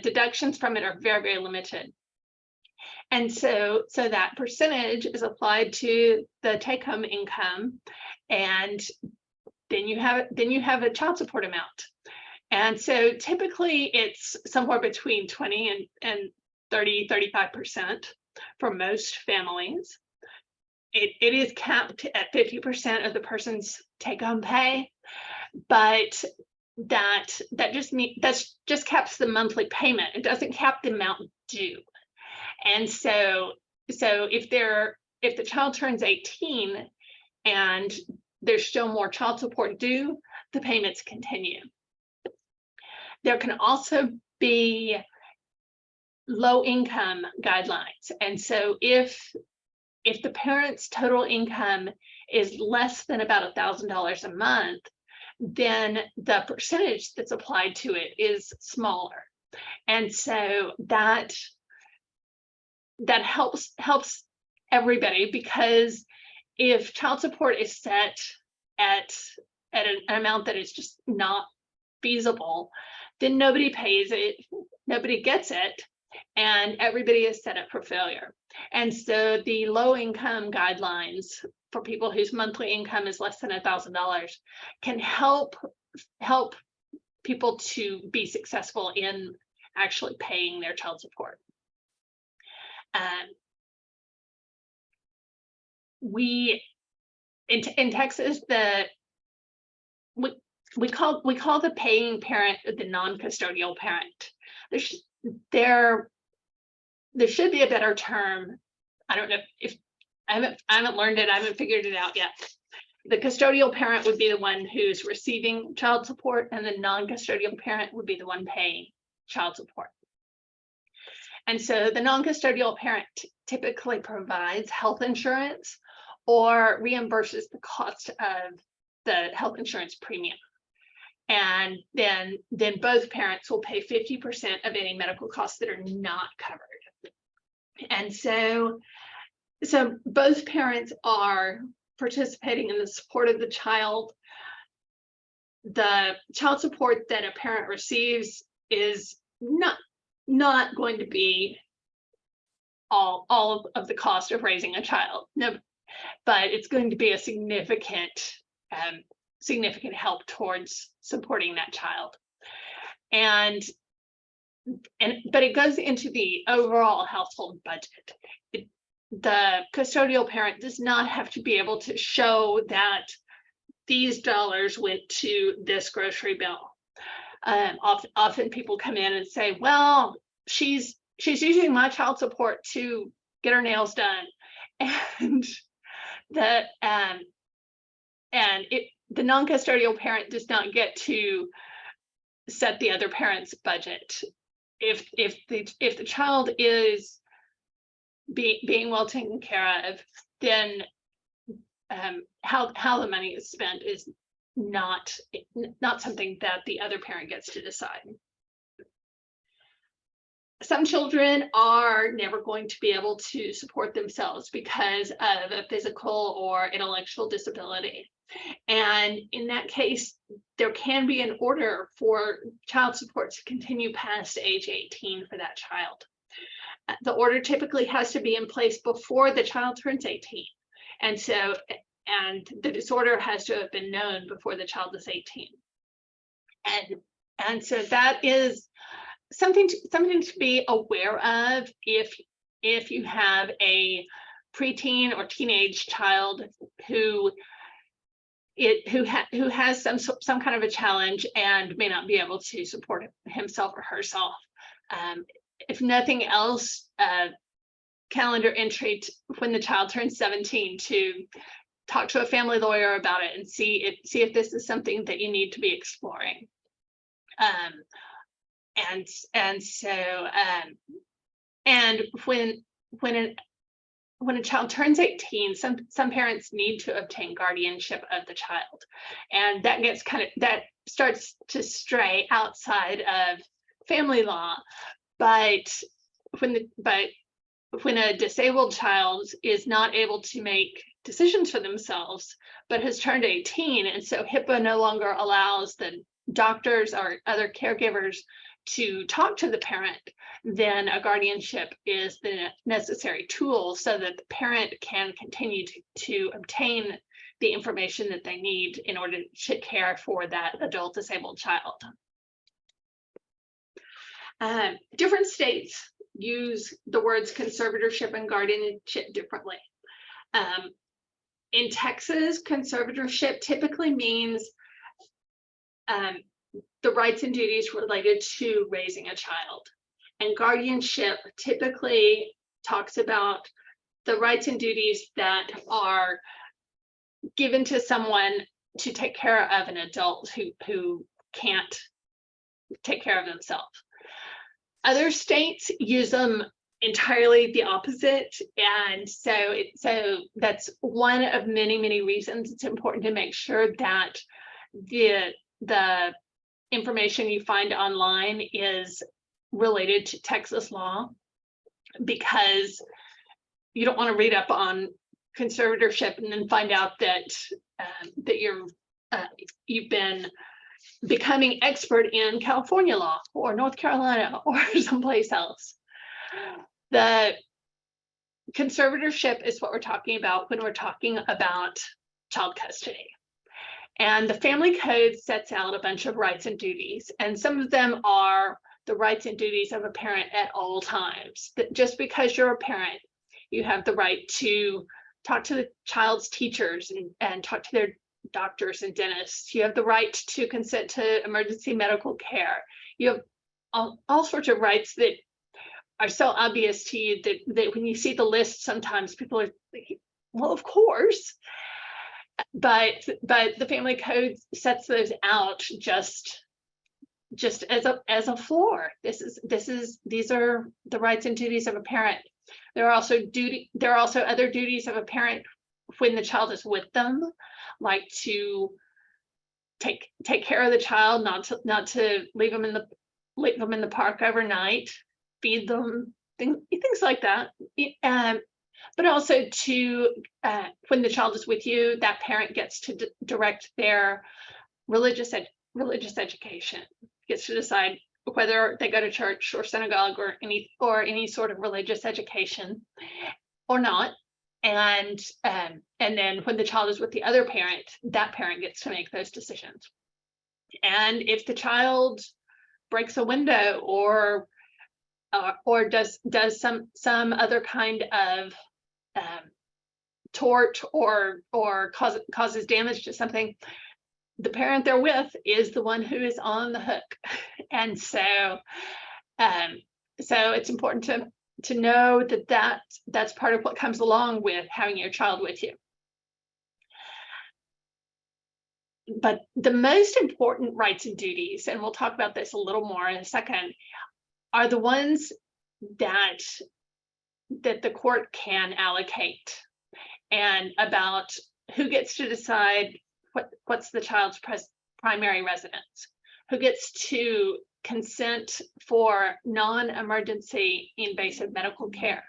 deductions from it are very, very limited. And so that percentage is applied to the take-home income, and then you have a child support amount. And so typically it's somewhere between 20 and 35% for most families. It is capped at 50% of the person's take-home pay, but that just caps the monthly payment. It doesn't cap the amount due. And so if the child turns 18 and there's still more child support due, the payments continue. There can also be low income guidelines. And so if the parent's total income is less than about $1,000 a month, then the percentage that's applied to it is smaller. And so that that helps everybody, because if child support is set at an amount that is just not feasible, then nobody pays it, nobody gets it, and everybody is set up for failure. And so the low income guidelines for people whose monthly income is less than $1,000 can help people to be successful in actually paying their child support. We in Texas, we call the paying parent the non-custodial parent. There should be a better term. I don't know if I haven't learned it. I haven't figured it out yet. The custodial parent would be the one who's receiving child support, and the non-custodial parent would be the one paying child support. And so the non-custodial parent typically provides health insurance or reimburses the cost of the health insurance premium. And then both parents will pay 50% of any medical costs that are not covered. And so both parents are participating in the support of the child. The child support that a parent receives is not going to be all of the cost of raising a child. No, but it's going to be a significant help towards supporting that child. But it goes into the overall household budget. The custodial parent does not have to be able to show that these dollars went to this grocery bill. Often people come in and say, well, she's using my child support to get her nails done. And the non-custodial parent does not get to set the other parent's budget. If the child is being well taken care of, then how the money is spent is not something that the other parent gets to decide. Some children are never going to be able to support themselves because of a physical or intellectual disability. And in that case, there can be an order for child support to continue past age 18 for that child. The order typically has to be in place before the child turns 18. And the disorder has to have been known before the child is 18. And so that is something to be aware of if you have a preteen or teenage child who has some kind of a challenge and may not be able to support himself or herself. If nothing else, calendar entry when the child turns 17 to talk to a family lawyer about it and see if this is something that you need to be exploring. And when a child turns 18, some parents need to obtain guardianship of the child, and that starts to stray outside of family law. But when a disabled child is not able to make decisions for themselves, but has turned 18, and so HIPAA no longer allows the doctors or other caregivers to talk to the parent, then a guardianship is the necessary tool so that the parent can continue to obtain the information that they need in order to care for that adult disabled child. Different states use the words conservatorship and guardianship differently. In Texas, conservatorship typically means the rights and duties related to raising a child. And guardianship typically talks about the rights and duties that are given to someone to take care of an adult who can't take care of themselves. Other states use them entirely the opposite, and so that's one of many reasons it's important to make sure that the information you find online is related to Texas law. because you don't want to read up on conservatorship and then find out that that you've been becoming expert in California law or North Carolina or someplace else. The conservatorship is what we're talking about when we're talking about child custody. And the family code sets out a bunch of rights and duties, and some of them are the rights and duties of a parent at all times. That just because you're a parent, you have the right to talk to the child's teachers and talk to their doctors and dentists. You have the right to consent to emergency medical care. You have all sorts of rights that are so obvious to you that when you see the list, sometimes people are thinking, well, of course. But the family code sets those out just as a floor. These are the rights and duties of a parent. There are also other duties of a parent when the child is with them, like to take care of the child, not to leave them in the park overnight, feed them, things like that. But also to when the child is with you, that parent gets to direct their religious education, gets to decide whether they go to church or synagogue or any sort of religious education or not. And then when the child is with the other parent, that parent gets to make those decisions. And if the child breaks a window or does some other kind of tort or causes damage to something, the parent they're with is the one who is on the hook. And so it's important to know that's part of what comes along with having your child with you. But the most important rights and duties, and we'll talk about this a little more in a second, are the ones that the court can allocate, and about who gets to decide what's the child's primary residence, who gets to consent for non-emergency invasive medical care,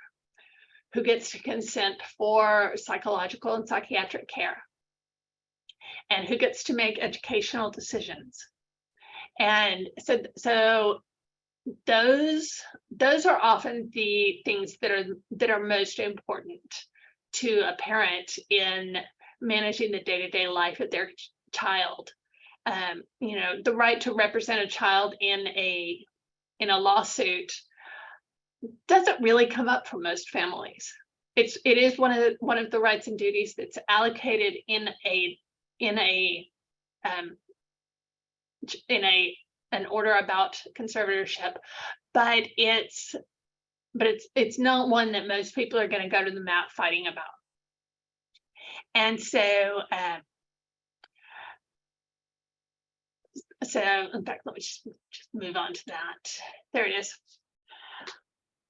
who gets to consent for psychological and psychiatric care, and who gets to make educational decisions. And so those are often the things that are most important to a parent in managing the day-to-day life of their child. The right to represent a child in a lawsuit doesn't really come up for most families. It is one of the rights and duties that's allocated in an order about conservatorship, but it's not one that most people are going to go to the mat fighting about. And so in fact, let me just move on to that. There it is.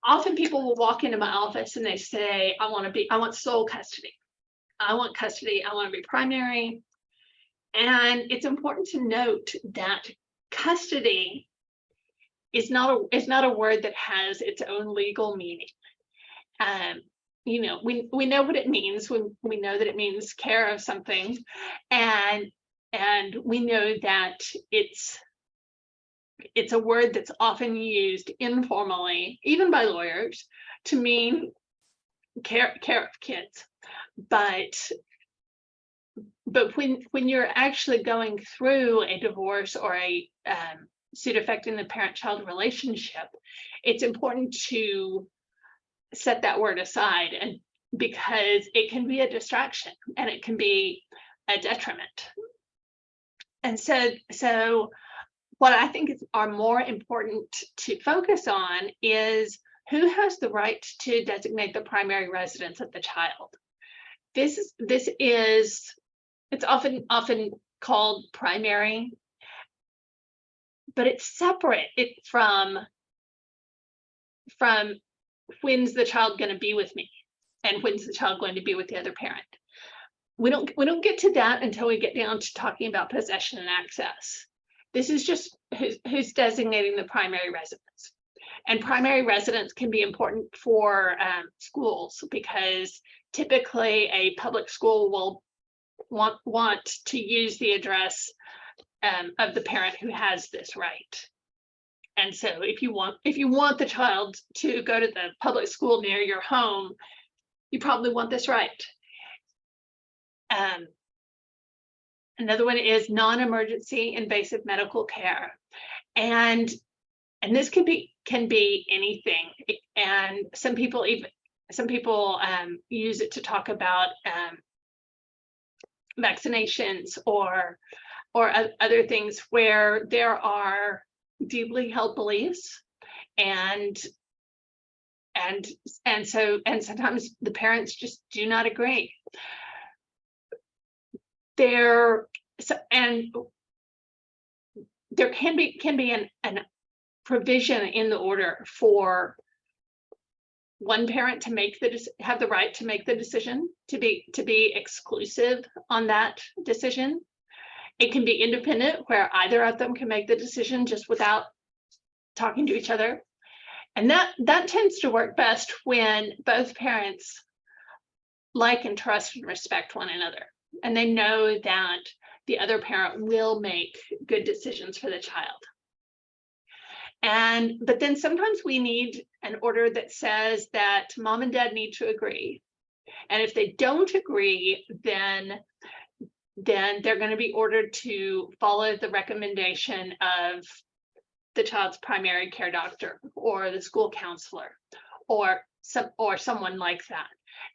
Often people will walk into my office and they say, I want sole custody. I want custody. I want to be primary. And it's important to note that custody is not a word that has its own legal meaning. We know what it means when we know that it means care of something, and we know that it's a word that's often used informally, even by lawyers, to mean care of kids. But when you're actually going through a divorce or a suit affecting the parent-child relationship, it's important to set that word aside, and because it can be a distraction and it can be a detriment. And so what I think are more important to focus on is who has the right to designate the primary residence of the child. It's often called primary, but it's separate from when's the child going to be with me and when's the child going to be with the other parent. We don't get to that until we get down to talking about possession and access. This is just who's designating the primary residence. And primary residence can be important for schools, because typically a public school will want to use the address of the parent who has this right. And so if you want the child to go to the public school near your home, you probably want this right. Another one is non-emergency invasive medical care. And this can be anything. And some people use it to talk about vaccinations or other things where there are deeply held beliefs, and sometimes the parents just do not agree. There can be an provision in the order for one parent to have the right to make the decision, to be exclusive on that decision. It can be independent, where either of them can make the decision just without talking to each other. And that tends to work best when both parents like and trust and respect one another, and they know that the other parent will make good decisions for the child. But then sometimes we need an order that says that mom and dad need to agree. And if they don't agree, then they're going to be ordered to follow the recommendation of the child's primary care doctor or the school counselor or someone like that.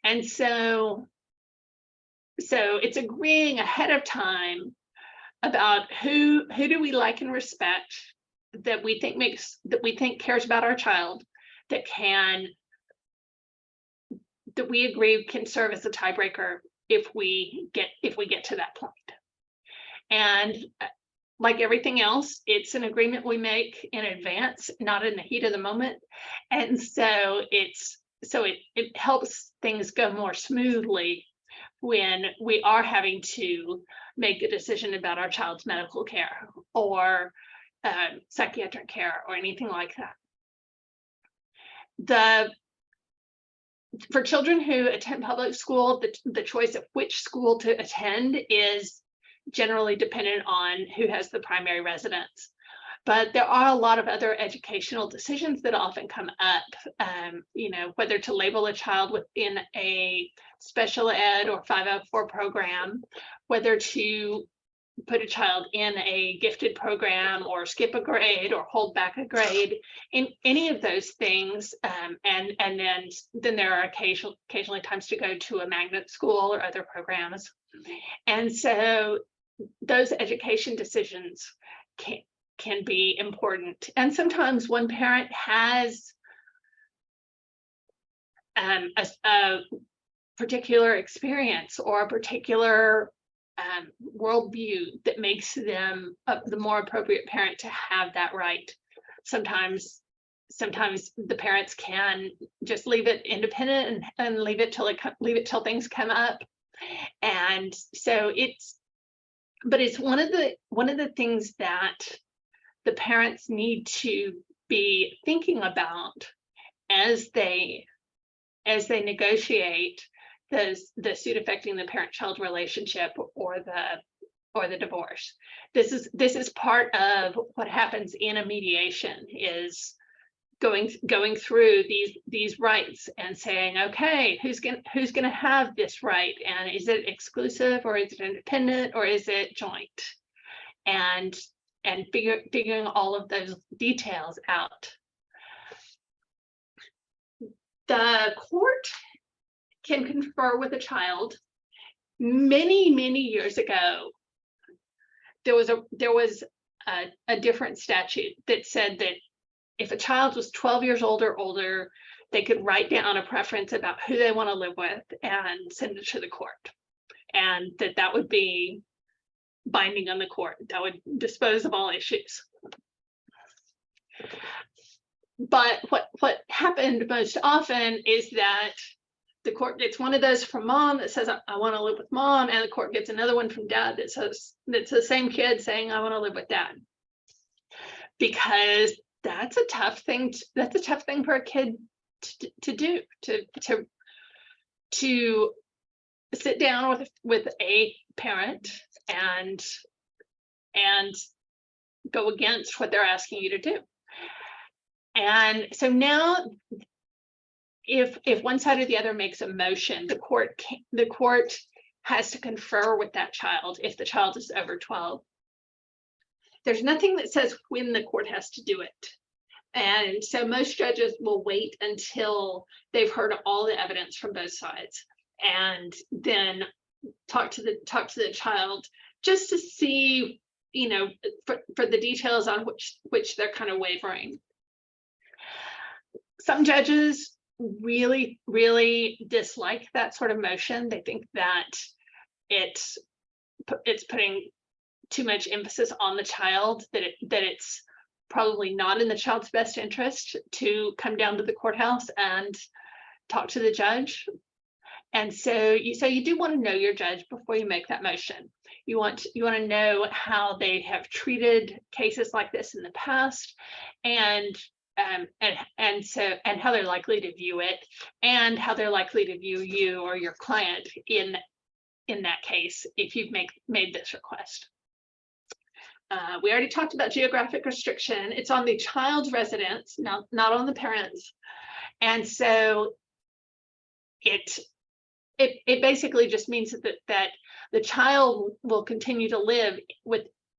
And so it's agreeing ahead of time about who do we like and respect, that we think cares about our child, that we agree can serve as a tiebreaker if we get to that point. And like everything else, it's an agreement we make in advance, not in the heat of the moment. And so it helps things go more smoothly when we are having to make a decision about our child's medical care or psychiatric care or anything like that. For children who attend public school, the choice of which school to attend is generally dependent on who has the primary residence. But there are a lot of other educational decisions that often come up, whether to label a child within a special ed or 504 program, whether to put a child in a gifted program or skip a grade or hold back a grade, in any of those things. And then there are occasionally times to go to a magnet school or other programs. And so those education decisions can be important. And sometimes one parent has a particular experience or a particular worldview that makes them the more appropriate parent to have that right. Sometimes the parents can just leave it independent and leave it till things come up. And so it's one of the things that the parents need to be thinking about as they negotiate the suit affecting the parent-child relationship or the divorce. This is part of what happens in a mediation, is going through these rights and saying, okay, who's gonna have this right, and is it exclusive or is it independent or is it joint, and figuring all of those details out. The court can confer with a child. Many years ago, there was a different statute that said that if a child was 12 years old or older, they could write down a preference about who they want to live with and send it to the court, and that would be binding on the court. That would dispose of all issues. But what happened most often is that the court gets one of those from mom that says, I want to live with mom, and the court gets another one from dad that says, that's the same kid saying, I want to live with dad. Because that's a tough thing. That's a tough thing for a kid to do, to sit down with a parent and go against what they're asking you to do. And so now, if one side or the other makes a motion, the court has to confer with that child if the child is over 12. There's nothing that says when the court has to do it. And so most judges will wait until they've heard all the evidence from both sides and then talk to the child just to see, you know, for the details on which they're kind of wavering. Some judges really, really dislike that sort of motion. They think that it's putting too much emphasis on the child, that it's probably not in the child's best interest to come down to the courthouse and talk to the judge. And so you do want to know your judge before you make that motion. You want to know how they have treated cases like this in the past, and how they're likely to view it, and how they're likely to view you or your client in that case if you've made this request. We already talked about geographic restriction. It's on the child's residence, not on the parents. And so it basically just means that the child will continue to live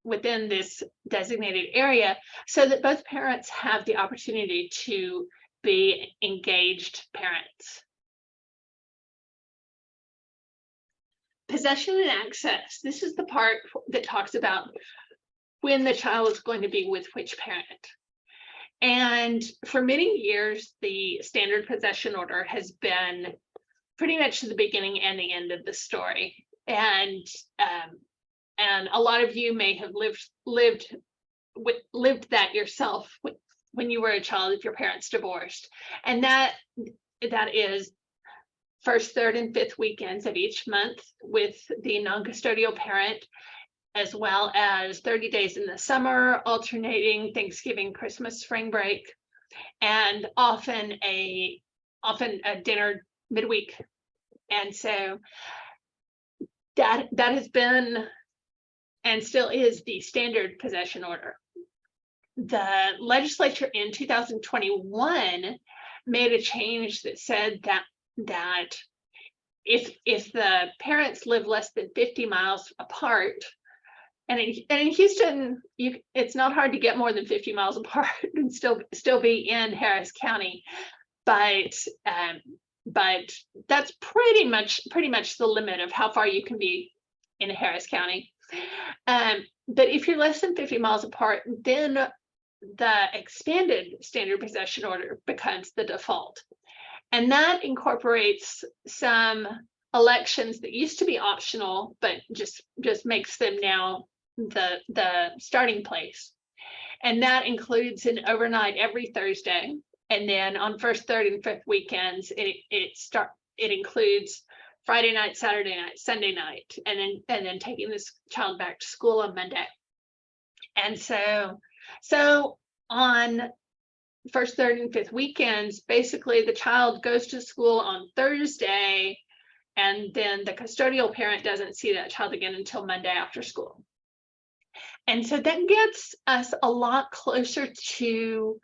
within this designated area, so that both parents have the opportunity to be engaged parents. Possession and access. This is the part that talks about when the child is going to be with which parent. And for many years, the standard possession order has been pretty much the beginning and the end of the story. And a lot of you may have lived that yourself when you were a child, if your parents divorced. And that is first, third, and fifth weekends of each month with the non-custodial parent, as well as 30 days in the summer, alternating Thanksgiving, Christmas, spring break, and often a dinner midweek. And so that has been and still is the standard possession order. The legislature in 2021 made a change that said that if the parents live less than 50 miles apart, and in Houston, it's not hard to get more than 50 miles apart and still be in Harris County, but that's pretty much the limit of how far you can be in Harris County. But if you're less than 50 miles apart, then the expanded standard possession order becomes the default. And that incorporates some elections that used to be optional, but just makes them now the starting place. And that includes an overnight every Thursday. And then on first, third, and fifth weekends, it includes Friday night, Saturday night, Sunday night, and then taking this child back to school on Monday. And so on first, third, and fifth weekends, basically the child goes to school on Thursday, and then the custodial parent doesn't see that child again until Monday after school. And so that gets us a lot closer to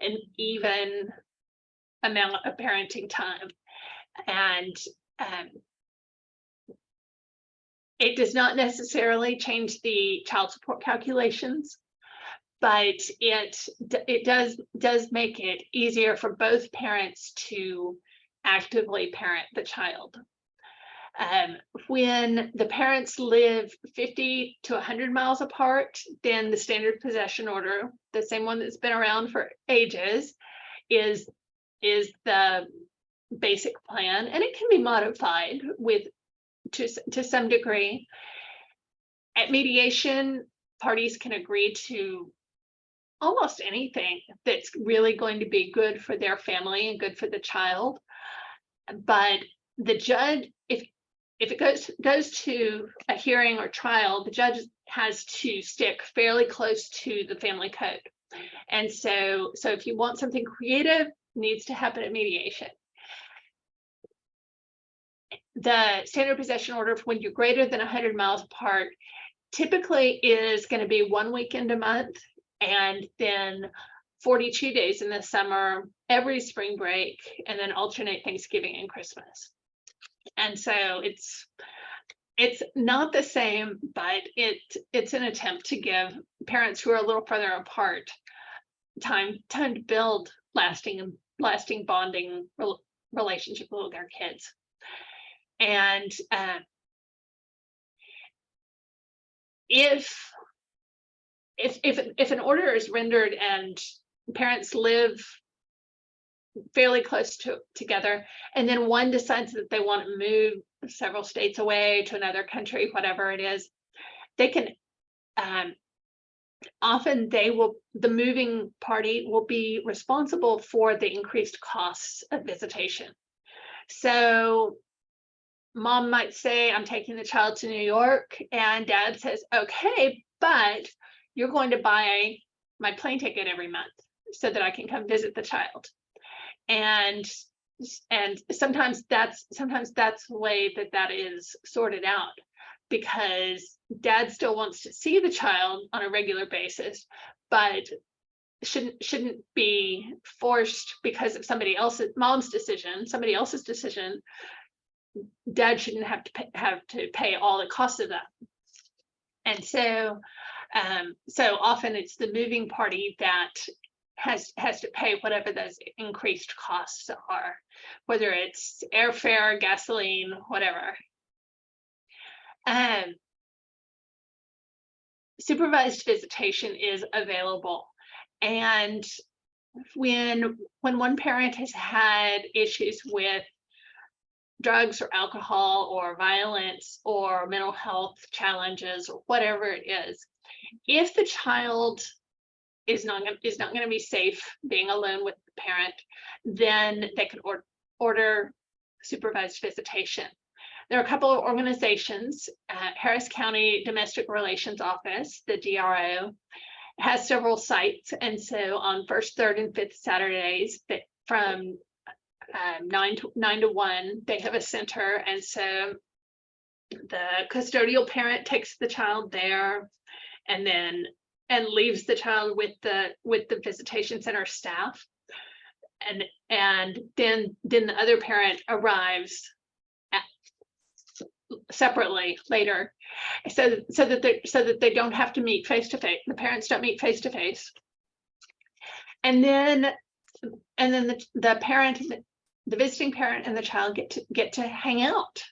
an even amount of parenting time. And it does not necessarily change the child support calculations, but it does make it easier for both parents to actively parent the child. When the parents live 50 to 100 miles apart, then the standard possession order, the same one that's been around for ages, is the basic plan, and it can be modified to some degree. At mediation, parties can agree to almost anything that's really going to be good for their family and good for the child. But the judge, if it goes to a hearing or trial, the judge has to stick fairly close to the family code. And so if you want something creative, it needs to happen at mediation. The standard possession order when you're greater than 100 miles apart typically is going to be 1 weekend a month, and then 42 days in the summer, every spring break, and then alternate Thanksgiving and Christmas. And so it's not the same, but it's an attempt to give parents who are a little further apart time to build lasting bonding relationship with their kids. And if an order is rendered and parents live fairly close together, and then one decides that they want to move several states away to another country, whatever it is, they can often the moving party will be responsible for the increased costs of visitation. So mom might say, I'm taking the child to New York, and dad says, okay, but you're going to buy my plane ticket every month so that I can come visit the child. And sometimes that's the way that is sorted out, because dad still wants to see the child on a regular basis, but shouldn't be forced because of somebody else's decision. Dad shouldn't have to pay all the costs of that. And so often it's the moving party that has to pay whatever those increased costs are, whether it's airfare, gasoline, whatever. Supervised visitation is available, and when one parent has had issues with drugs or alcohol or violence or mental health challenges or whatever it is, if the child is not going to be safe being alone with the parent, then they can order supervised visitation. There are a couple of organizations. Harris County Domestic Relations Office, the DRO, has several sites, and so on first, third, and fifth Saturdays from 9 to 1, they have a center, and so the custodial parent takes the child there, and leaves the child with the visitation center staff, and then the other parent arrives separately later, so that they don't have to meet face to face. The parents don't meet face to face, and then the parent, the visiting parent, and the child get to hang out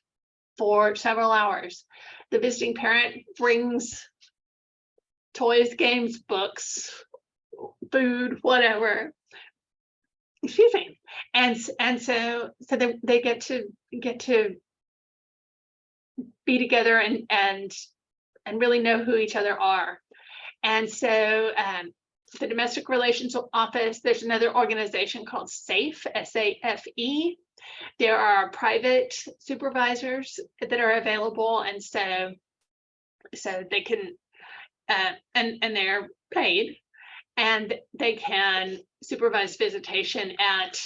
for several hours. The visiting parent brings toys, games, books, food, whatever. Excuse me, and so they get to be together and really know who each other are. And so the Domestic Relations Office, there's another organization called SAFE, S-A-F-E. There are private supervisors that are available, and so they can and they're paid, and they can supervise visitation at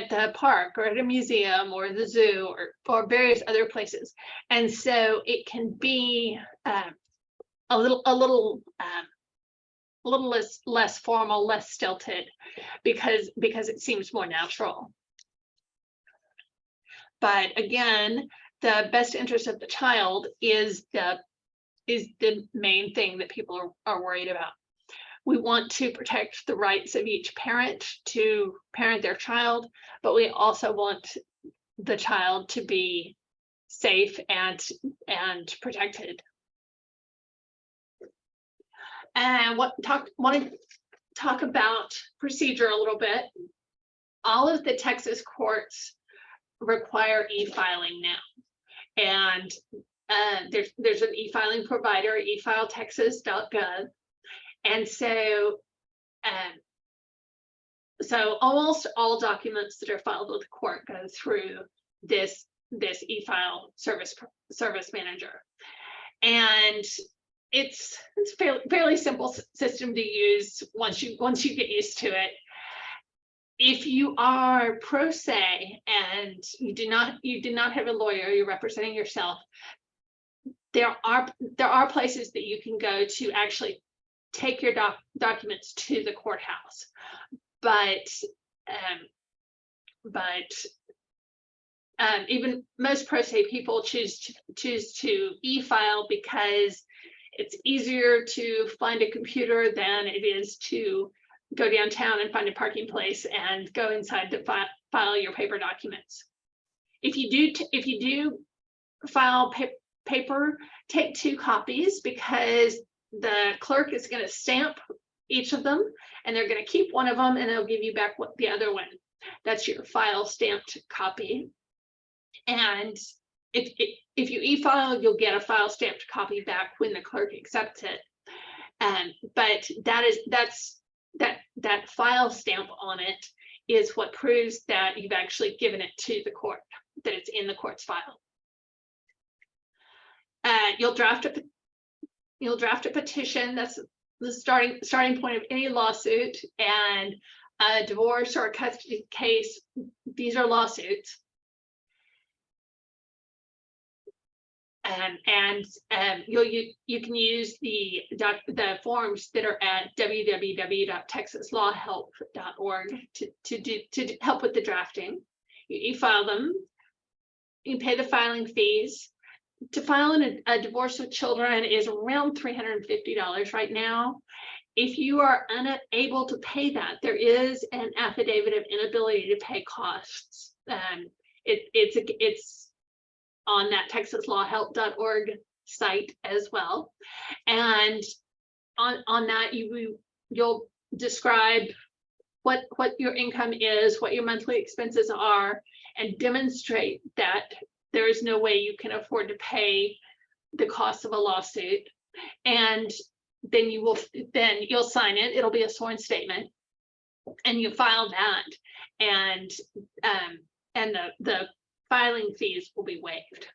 the park or at a museum or the zoo or various other places. And so it can be a little less formal, less stilted, because it seems more natural. But again, the best interest of the child is the main thing that people are worried about. We want to protect the rights of each parent to parent their child, but we also want the child to be safe and protected. And want to talk about procedure a little bit. All of the Texas courts require e-filing now, and there's an e-filing provider, efiletexas.gov. And so almost all documents that are filed with the court go through this e-file service manager. And it's fairly simple system to use once you get used to it. If you are pro se and you do not have a lawyer, you're representing yourself, there are places that you can go to actually take your documents to the courthouse, but even most pro se people choose to e-file because it's easier to find a computer than it is to go downtown and find a parking place and go inside to file your paper documents. If you do file paper, take 2 copies, because the clerk is going to stamp each of them, and they're going to keep one of them, and they'll give you back the other one. That's your file stamped copy. And if you e-file, you'll get a file stamped copy back when the clerk accepts it. But that file stamp on it is what proves that you've actually given it to the court, that it's in the court's file. You'll draft a petition. That's the starting point of any lawsuit, and a divorce or a custody case, these are lawsuits. You can use the forms that are at www.texaslawhelp.org to help with the drafting. You e-file them. You can pay the filing fees. To file a divorce with children is around $350 right now. If you are unable to pay that, there is an affidavit of inability to pay costs. It's on that texaslawhelp.org site as well. And on that, you'll describe what your income is, what your monthly expenses are, and demonstrate that there is no way you can afford to pay the cost of a lawsuit. And then you'll sign it. It'll be a sworn statement, and you file that, and the filing fees will be waived.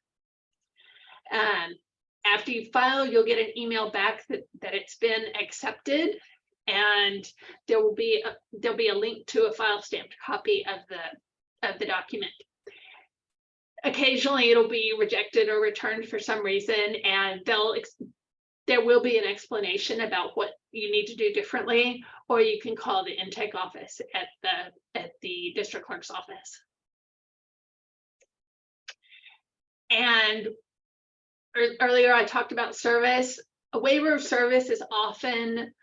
After you file, you'll get an email back that it's been accepted, and there will be a link to a file stamped copy of the document. Occasionally, it'll be rejected or returned for some reason, and there will be an explanation about what you need to do differently, or you can call the intake office at the district clerk's office. And earlier I talked about service. A waiver of service is often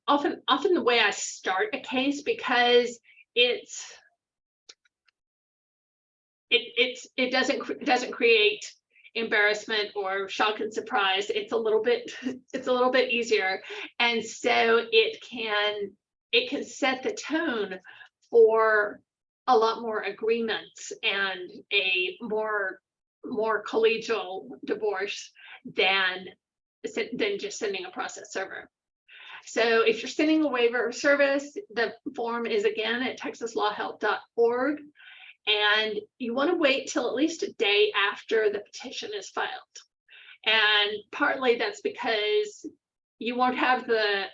the way I start a case, because it doesn't create embarrassment or shock and surprise. It's a little bit easier, and so it can set the tone for a lot more agreements and a more collegial divorce than just sending a process server. So if you're sending a waiver of service, the form is again at texaslawhelp.org. And you want to wait till at least a day after the petition is filed. And partly that's because you won't have the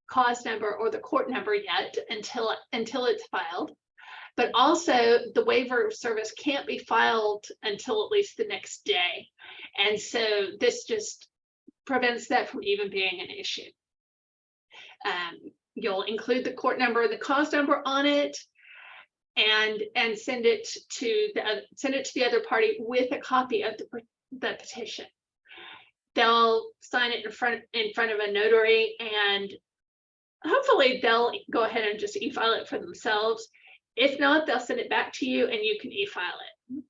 cause number or the court number yet until it's filed. But also the waiver of service can't be filed until at least the next day. And so this just prevents that from even being an issue. You'll include the court number and the cause number on it, and send it to the other party with a copy of the petition. They'll sign it in front of a notary, and hopefully they'll go ahead and just e-file it for themselves. If not, they'll send it back to you and you can e-file it.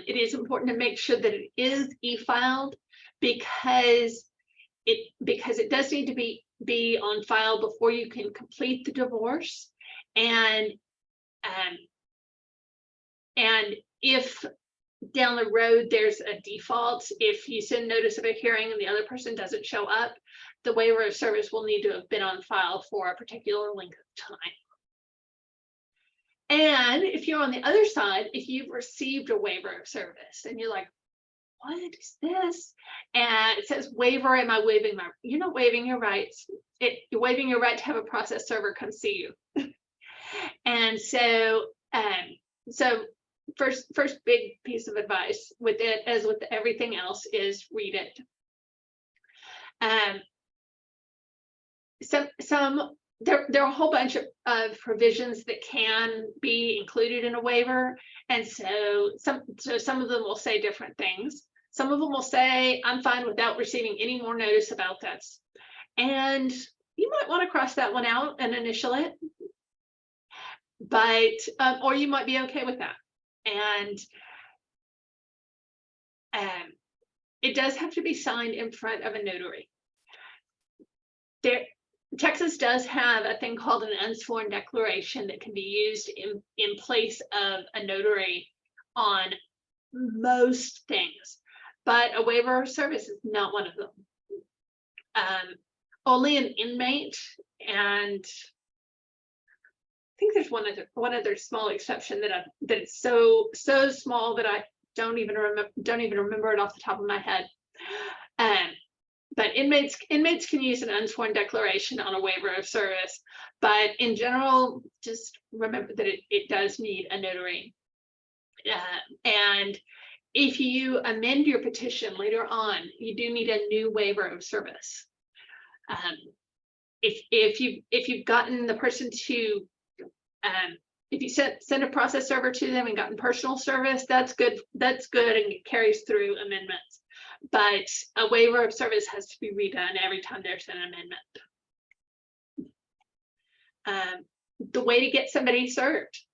It is important to make sure that it is e-filed, because it does need to be on file before you can complete the divorce. And if down the road there's a default, if you send notice of a hearing and the other person doesn't show up, the waiver of service will need to have been on file for a particular length of time. And if you're on the other side, if you've received a waiver of service and you're like, what is this? And it says waiver, am I waiving my, you're not waiving your rights. You're waiving your right to have a process server come see you. And so, first big piece of advice with it, as with everything else, is read it. There are a whole bunch of provisions that can be included in a waiver, and so some of them will say different things. Some of them will say, I'm fine without receiving any more notice about this, and you might want to cross that one out and initial it, but or you might be okay with that. And it does have to be signed in front of a notary. Texas does have a thing called an unsworn declaration that can be used in place of a notary on most things, but a waiver of service is not one of them. Only an inmate, and I think there's one other small exception that it's so small that I don't even remember it off the top of my head. But inmates can use an unsworn declaration on a waiver of service, but in general, just remember that it does need a notary. And if you amend your petition later on, you do need a new waiver of service. If you've gotten the person to, if you send a process server to them and gotten personal service, that's good. That's good, and it carries through amendments. But a waiver of service has to be redone every time there's an amendment. The way to get somebody served,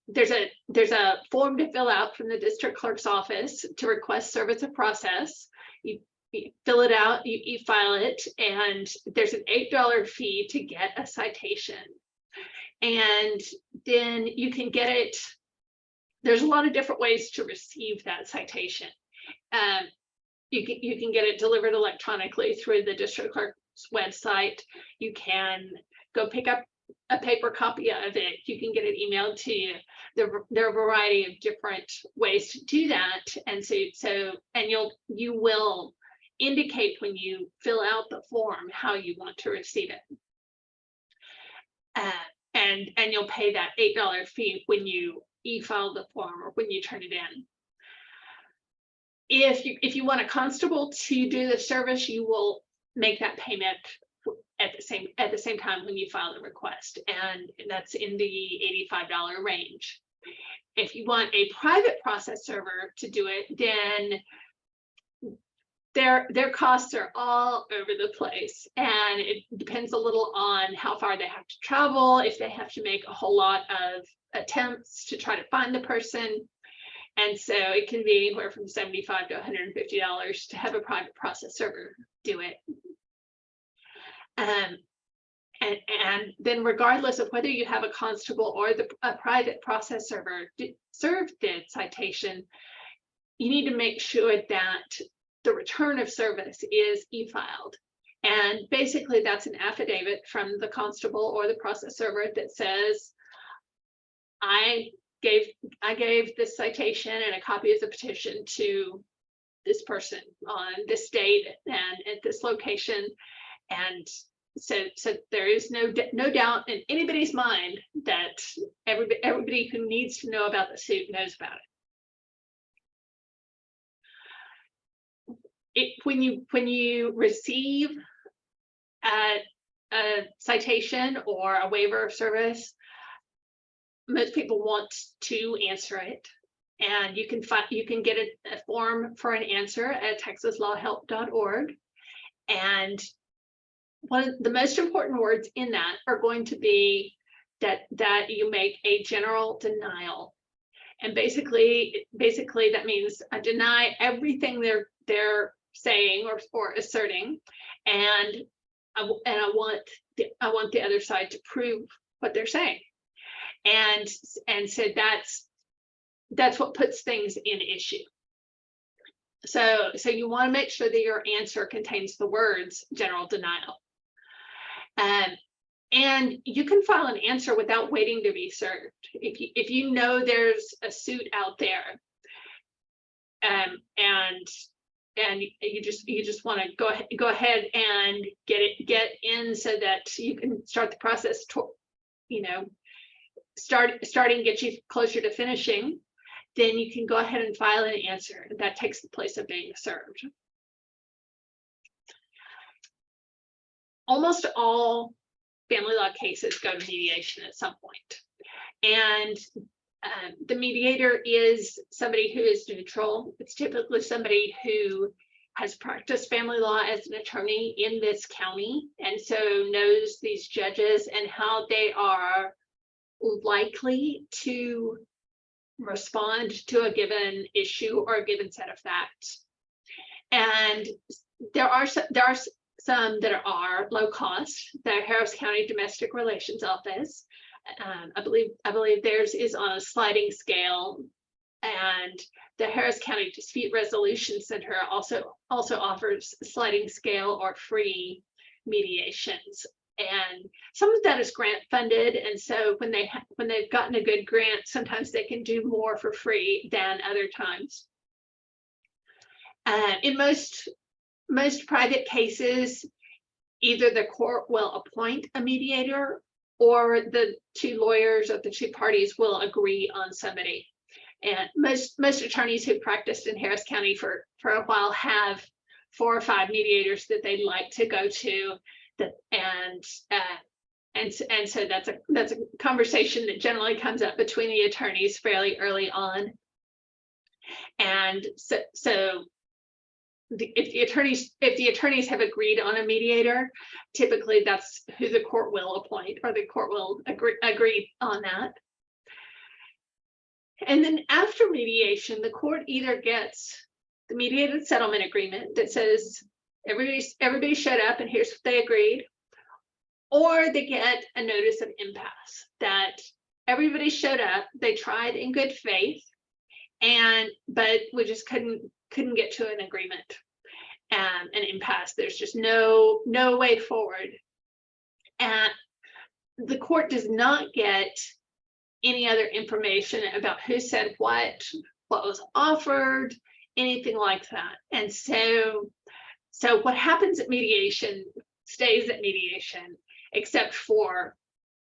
there's a form to fill out from the district clerk's office to request service of process. You fill it out, you e-file it, and there's an $8 fee to get a citation. And then you can get it. There's a lot of different ways to receive that citation. You can get it delivered electronically through the district clerk's website. You can go pick up a paper copy of it. You can get it emailed to you. There are a variety of different ways to do that, and you will indicate when you fill out the form how you want to receive it, and you'll pay that $8 fee when you e-file the form or when you turn it in. If you want a constable to do the service, you will make that payment at the same time when you file the request, and that's in the $85 range. If you want a private process server to do it, then their costs are all over the place, and it depends a little on how far they have to travel, if they have to make a whole lot of attempts to try to find the person. And so it can be anywhere from $75 to $150 to have a private process server do it. And then regardless of whether you have a constable or a private process server serve the citation, you need to make sure that the return of service is e-filed. And basically that's an affidavit from the constable or the process server that says, I gave this citation and a copy of the petition to this person on this date and at this location. And so there is no doubt in anybody's mind that everybody who needs to know about the suit knows about it. When you receive a citation or a waiver of service, most people want to answer it, and you can get a form for an answer at texaslawhelp.org. And one of the most important words in that are going to be that you make a general denial. And basically that means I deny everything they're saying or asserting, and I want the other side to prove what they're saying. And so that's what puts things in issue. So you want to make sure that your answer contains the words general denial. And you can file an answer without waiting to be served. If you know there's a suit out there, and you just want to go ahead and get in so that you can start the process to, you know, starting get you closer to finishing, then you can go ahead and file an answer. That takes the place of being served. Almost all family law cases go to mediation at some point. And the mediator is somebody who is neutral. It's typically somebody who has practiced family law as an attorney in this county, and so knows these judges and how they are likely to respond to a given issue or a given set of facts. And there are some that are low cost. The Harris County Domestic Relations Office, I believe theirs is on a sliding scale, and the Harris County Dispute Resolution Center also offers sliding scale or free mediations. And some of that is grant funded, and so when they've gotten a good grant, sometimes they can do more for free than other times. In most private cases, either the court will appoint a mediator or the two lawyers of the two parties will agree on somebody. And most attorneys who practiced in Harris County for a while have 4 or 5 mediators that they'd like to go to. And so that's a conversation that generally comes up between the attorneys fairly early on. And so if the attorneys have agreed on a mediator, typically that's who the court will appoint, or the court will agree on that. And then after mediation, the court either gets the mediated settlement agreement that says everybody showed up and here's what they agreed, or they get a notice of impasse that everybody showed up, they tried in good faith, but we just couldn't get to an agreement, an impasse. There's just no way forward, and the court does not get any other information about who said what was offered, anything like that. And so what happens at mediation stays at mediation, except for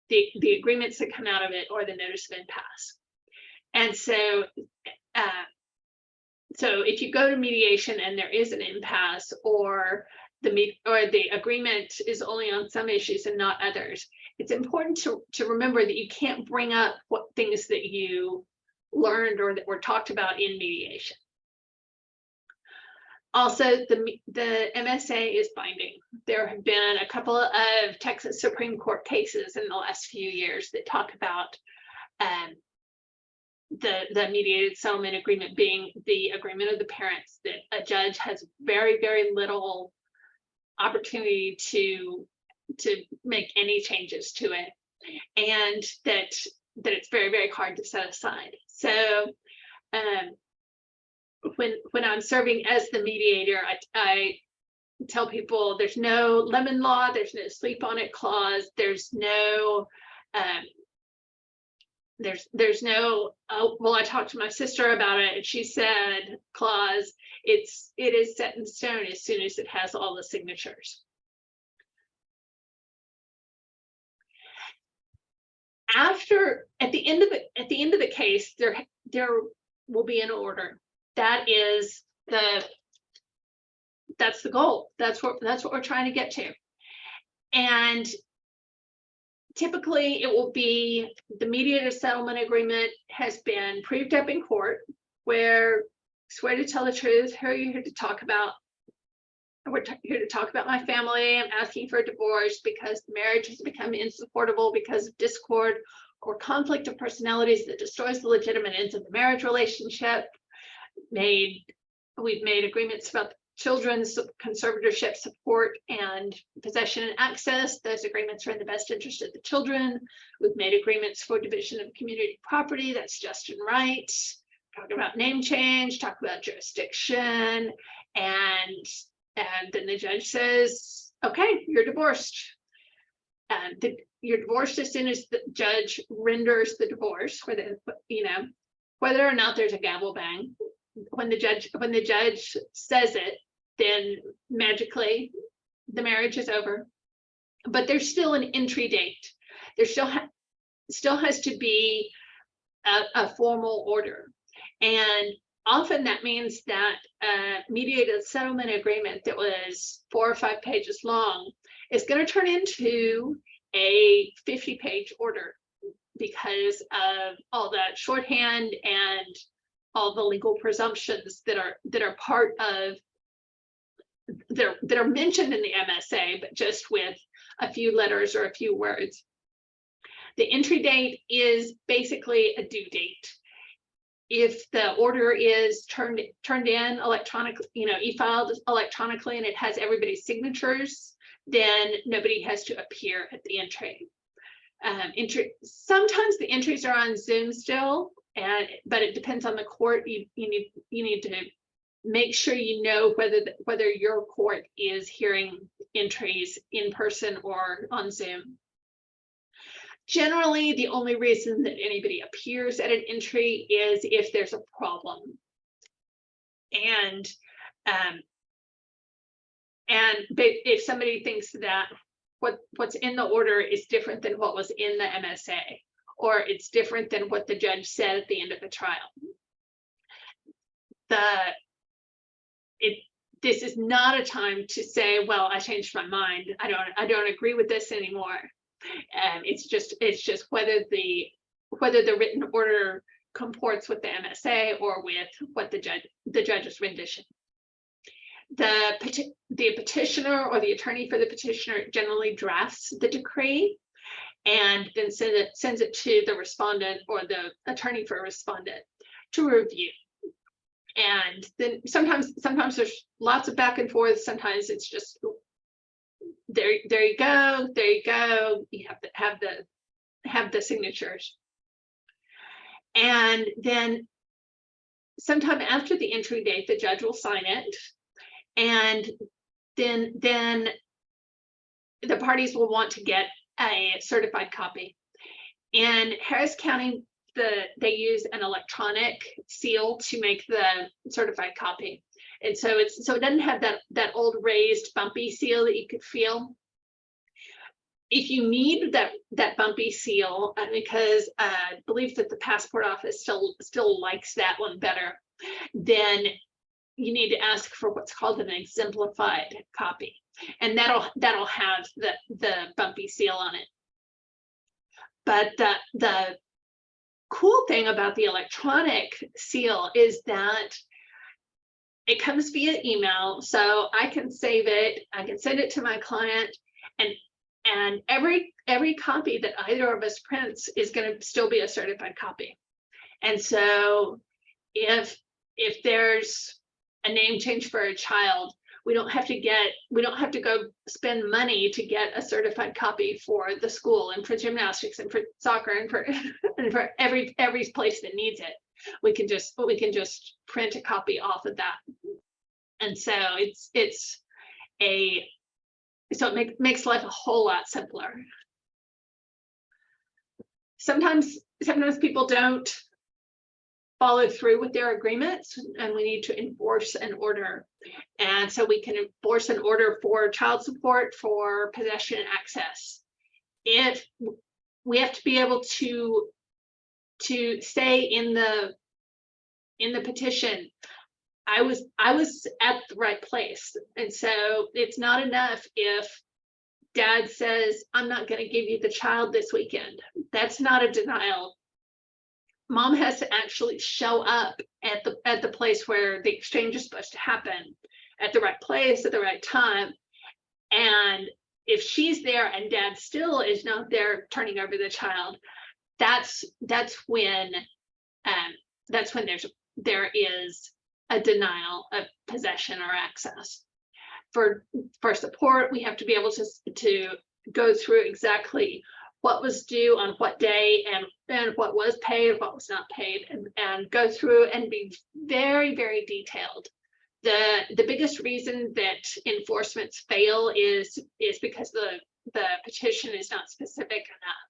the agreements that come out of it or the notice of impasse. And so if you go to mediation and there is an impasse, or the agreement is only on some issues and not others, it's important to remember that you can't bring up what things that you learned or that were talked about in mediation. Also, the MSA is binding. There have been a couple of Texas Supreme Court cases in the last few years that talk about the mediated settlement agreement being the agreement of the parents, that a judge has very, very little opportunity to make any changes to it, and that it's very, very hard to set aside. So when I'm serving as the mediator, I tell people there's no lemon law, there's no sleep on it clause, there's no well, I talked to my sister about it and she said clause. It is set in stone as soon as it has all the signatures. At the end of the case, there will be an order. That's the goal. That's what we're trying to get to. And typically it will be the mediated settlement agreement has been proved up in court, where swear to tell the truth, who are you here to talk about? We're here to talk about my family. I'm asking for a divorce because the marriage has become insupportable because of discord or conflict of personalities that destroys the legitimate ends of the marriage relationship. We've made agreements about children's conservatorship support and possession and access. Those agreements are in the best interest of the children. We've made agreements for division of community property. That's just and right. Talk about name change, talk about jurisdiction, and then the judge says, okay, you're divorced. You're divorced as soon as the judge renders the divorce, whether or not there's a gavel bang. when the judge says it, then magically the marriage is over. But there's still an entry date. There still has to be a formal order. And often that means that a mediated settlement agreement that was 4 or 5 pages long is going to turn into a 50-page order because of all that shorthand and all the legal presumptions that are part of that are mentioned in the MSA, but just with a few letters or a few words. The entry date is basically a due date. If the order is turned in electronically, e-filed electronically, and it has everybody's signatures, then nobody has to appear at the entry. Sometimes the entries are on Zoom still, but it depends on the court. You need to make sure you know whether your court is hearing entries in person or on Zoom. Generally, the only reason that anybody appears at an entry is if there's a problem. And if somebody thinks that what's in the order is different than what was in the MSA, or it's different than what the judge said at the end of the trial. This is not a time to say, well, I changed my mind. I don't agree with this anymore. It's just whether the written order comports with the MSA or with what the judge's rendition. The petitioner or the attorney for the petitioner generally drafts the decree and then sends it to the respondent or the attorney for a respondent to review. And then sometimes there's lots of back and forth. Sometimes it's just there you go. You have to have the signatures. And then sometime after the entry date, the judge will sign it. And then the parties will want to get a certified copy. In Harris County, they use an electronic seal to make the certified copy. And so it doesn't have that old raised bumpy seal that you could feel. If you need that bumpy seal, because I believe that the passport office still likes that one better, then you need to ask for what's called an exemplified copy, and that'll have the bumpy seal on it. But the cool thing about the electronic seal is that it comes via email, so I can save it, I can send it to my client, and every copy that either of us prints is going to still be a certified copy. And so if there's a name change for a child, we don't have to go spend money to get a certified copy for the school and for gymnastics and for soccer and for every place that needs it. We can just print a copy off of that. And so it makes life a whole lot simpler. Sometimes people don't follow through with their agreements, and we need to enforce an order. And so we can enforce an order for child support, for possession and access. If we have to be able to say in the petition, I was at the right place. And so it's not enough if dad says, I'm not going to give you the child this weekend. That's not a denial. Mom has to actually show up at the place where the exchange is supposed to happen, at the right place at the right time. And if she's there and dad still is not there turning over the child, that's when there is a denial of possession or access. For support, we have to be able to go through exactly what was due on what day and what was paid, what was not paid, and go through and be very, very detailed. The biggest reason that enforcements fail is because the petition is not specific enough.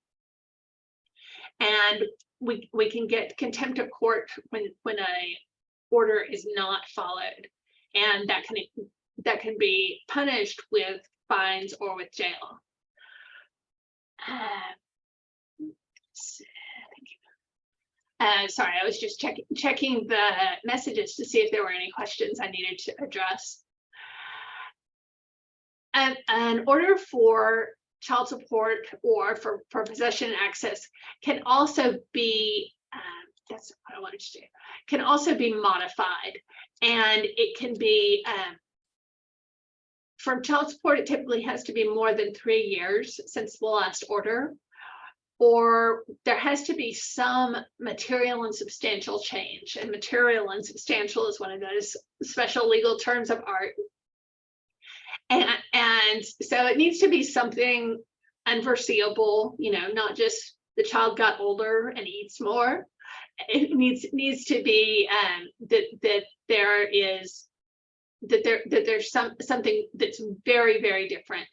And we can get contempt of court when order is not followed, and that can be punished with fines or with jail. Sorry, I was just checking the messages to see if there were any questions I needed to address. An order for child support or for possession and access can also be, that's what I wanted to do, can also be modified. And it can be, for child support, it typically has to be more than 3 years since the last order, or there has to be some material and substantial change. And material and substantial is one of those special legal terms of art. And so it needs to be something unforeseeable, you know, not just the child got older and eats more. It needs to be that there's something that's very, very different.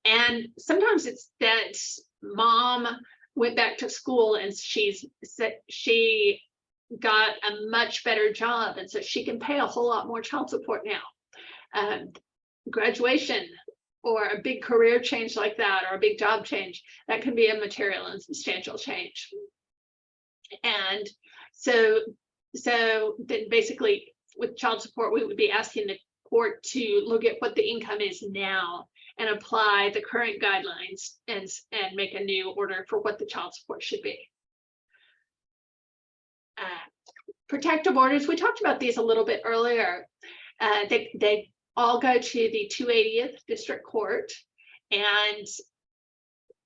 And sometimes it's that mom went back to school and she got a much better job, and so she can pay a whole lot more child support now. Graduation or a big career change like that, or a big job change, that can be a material and substantial change. And so then basically with child support, we would be asking the court to look at what the income is now and apply the current guidelines and make a new order for what the child support should be. Protective orders, we talked about these a little bit earlier. They all go to the 280th District Court, and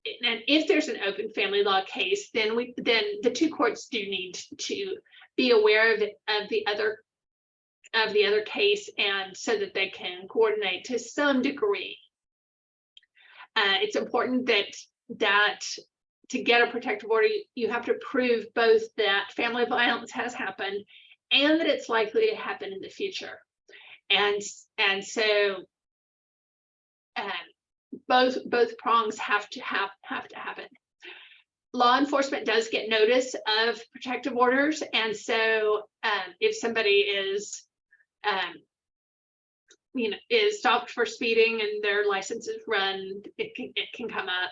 if there's an open family law case, then the two courts do need to be aware of the other case, and so that they can coordinate to some degree. It's important that to get a protective order, you have to prove both that family violence has happened and that it's likely to happen in the future. And so both prongs have to happen. Law enforcement does get notice of protective orders, and so if somebody is stopped for speeding and their license is run, it can come up.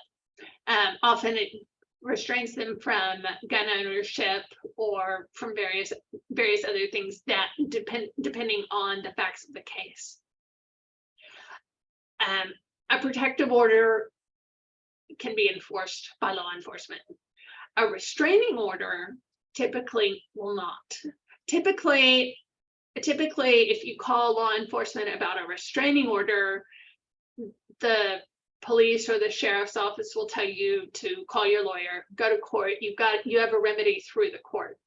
Often it restrains them from gun ownership or from various other things that depending on the facts of the case. A protective order can be enforced by law enforcement. A restraining order typically will not. Typically, if you call law enforcement about a restraining order, the police or the sheriff's office will tell you to call your lawyer, go to court. You have a remedy through the court,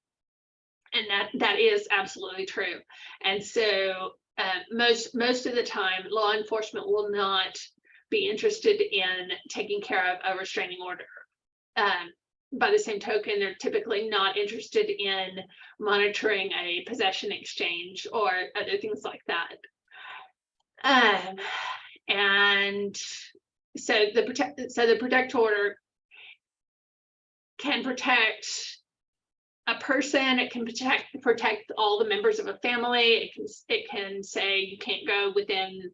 and that is absolutely true. And so most of the time, law enforcement will not be interested in taking care of a restraining order. By the same token, they're typically not interested in monitoring a possession exchange or other things like that. And so the protective order can protect a person. It can protect all the members of a family. It can say you can't go within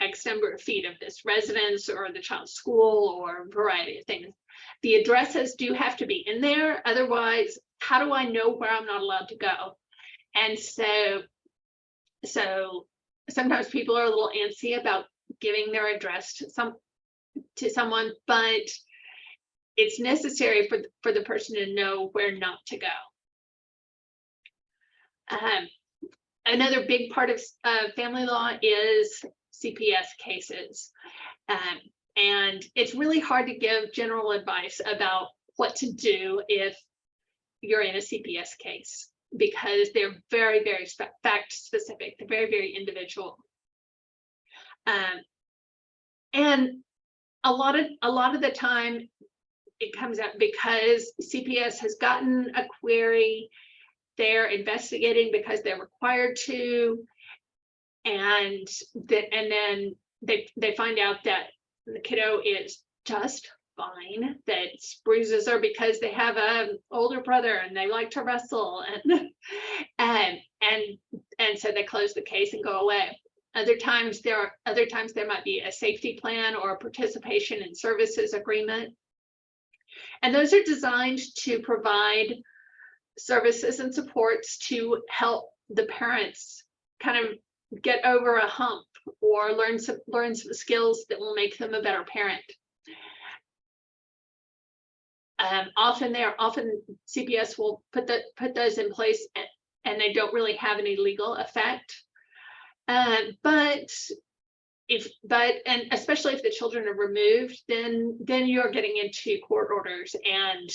X number of feet of this residence or the child's school, or a variety of things. The addresses do have to be in there. Otherwise, how do I know where I'm not allowed to go? And so sometimes people are a little antsy about giving their address to someone, but it's necessary for the person to know where not to go. Another big part of family law is CPS cases. And it's really hard to give general advice about what to do if you're in a CPS case, because they're very, very fact specific. They're very, very individual. And a lot of the time it comes out because CPS has gotten a query, they're investigating because they're required to, and then they find out that the kiddo is just fine, that bruises are because they have an older brother and they like to wrestle, And so they close the case and go away. Other times there might be a safety plan or a participation in services agreement. And those are designed to provide services and supports to help the parents kind of get over a hump or learn some skills that will make them a better parent. Often CPS will put those in place, and they don't really have any legal effect. But especially if the children are removed, then you're getting into court orders and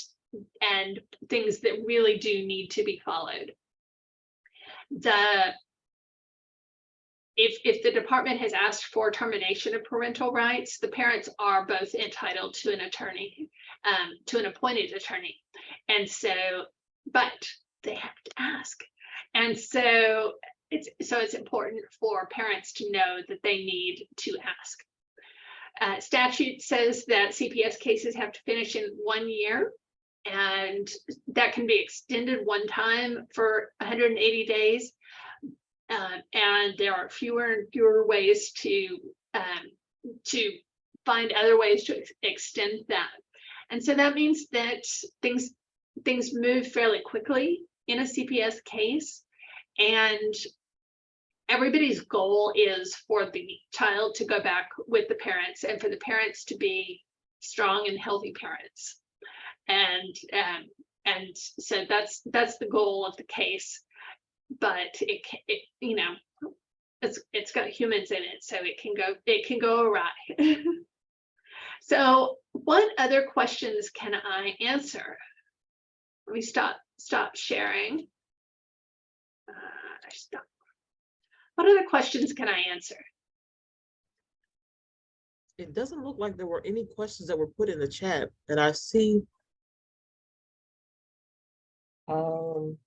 things that really do need to be followed. If the department has asked for termination of parental rights, the parents are both entitled to an attorney, to an appointed attorney. And so, but they have to ask. And so it's important for parents to know that they need to ask. Statute says that CPS cases have to finish in 1 year, and that can be extended one time for 180 days. And there are fewer and fewer ways to find other ways to extend that. And so that means that things move fairly quickly in a CPS case, and everybody's goal is for the child to go back with the parents and for the parents to be strong and healthy parents. And so that's the goal of the case. But it's got humans in it, so it can go awry. So what other questions can I answer? Let me stop sharing. Stop. What other questions can I answer? It doesn't look like there were any questions that were put in the chat that I see.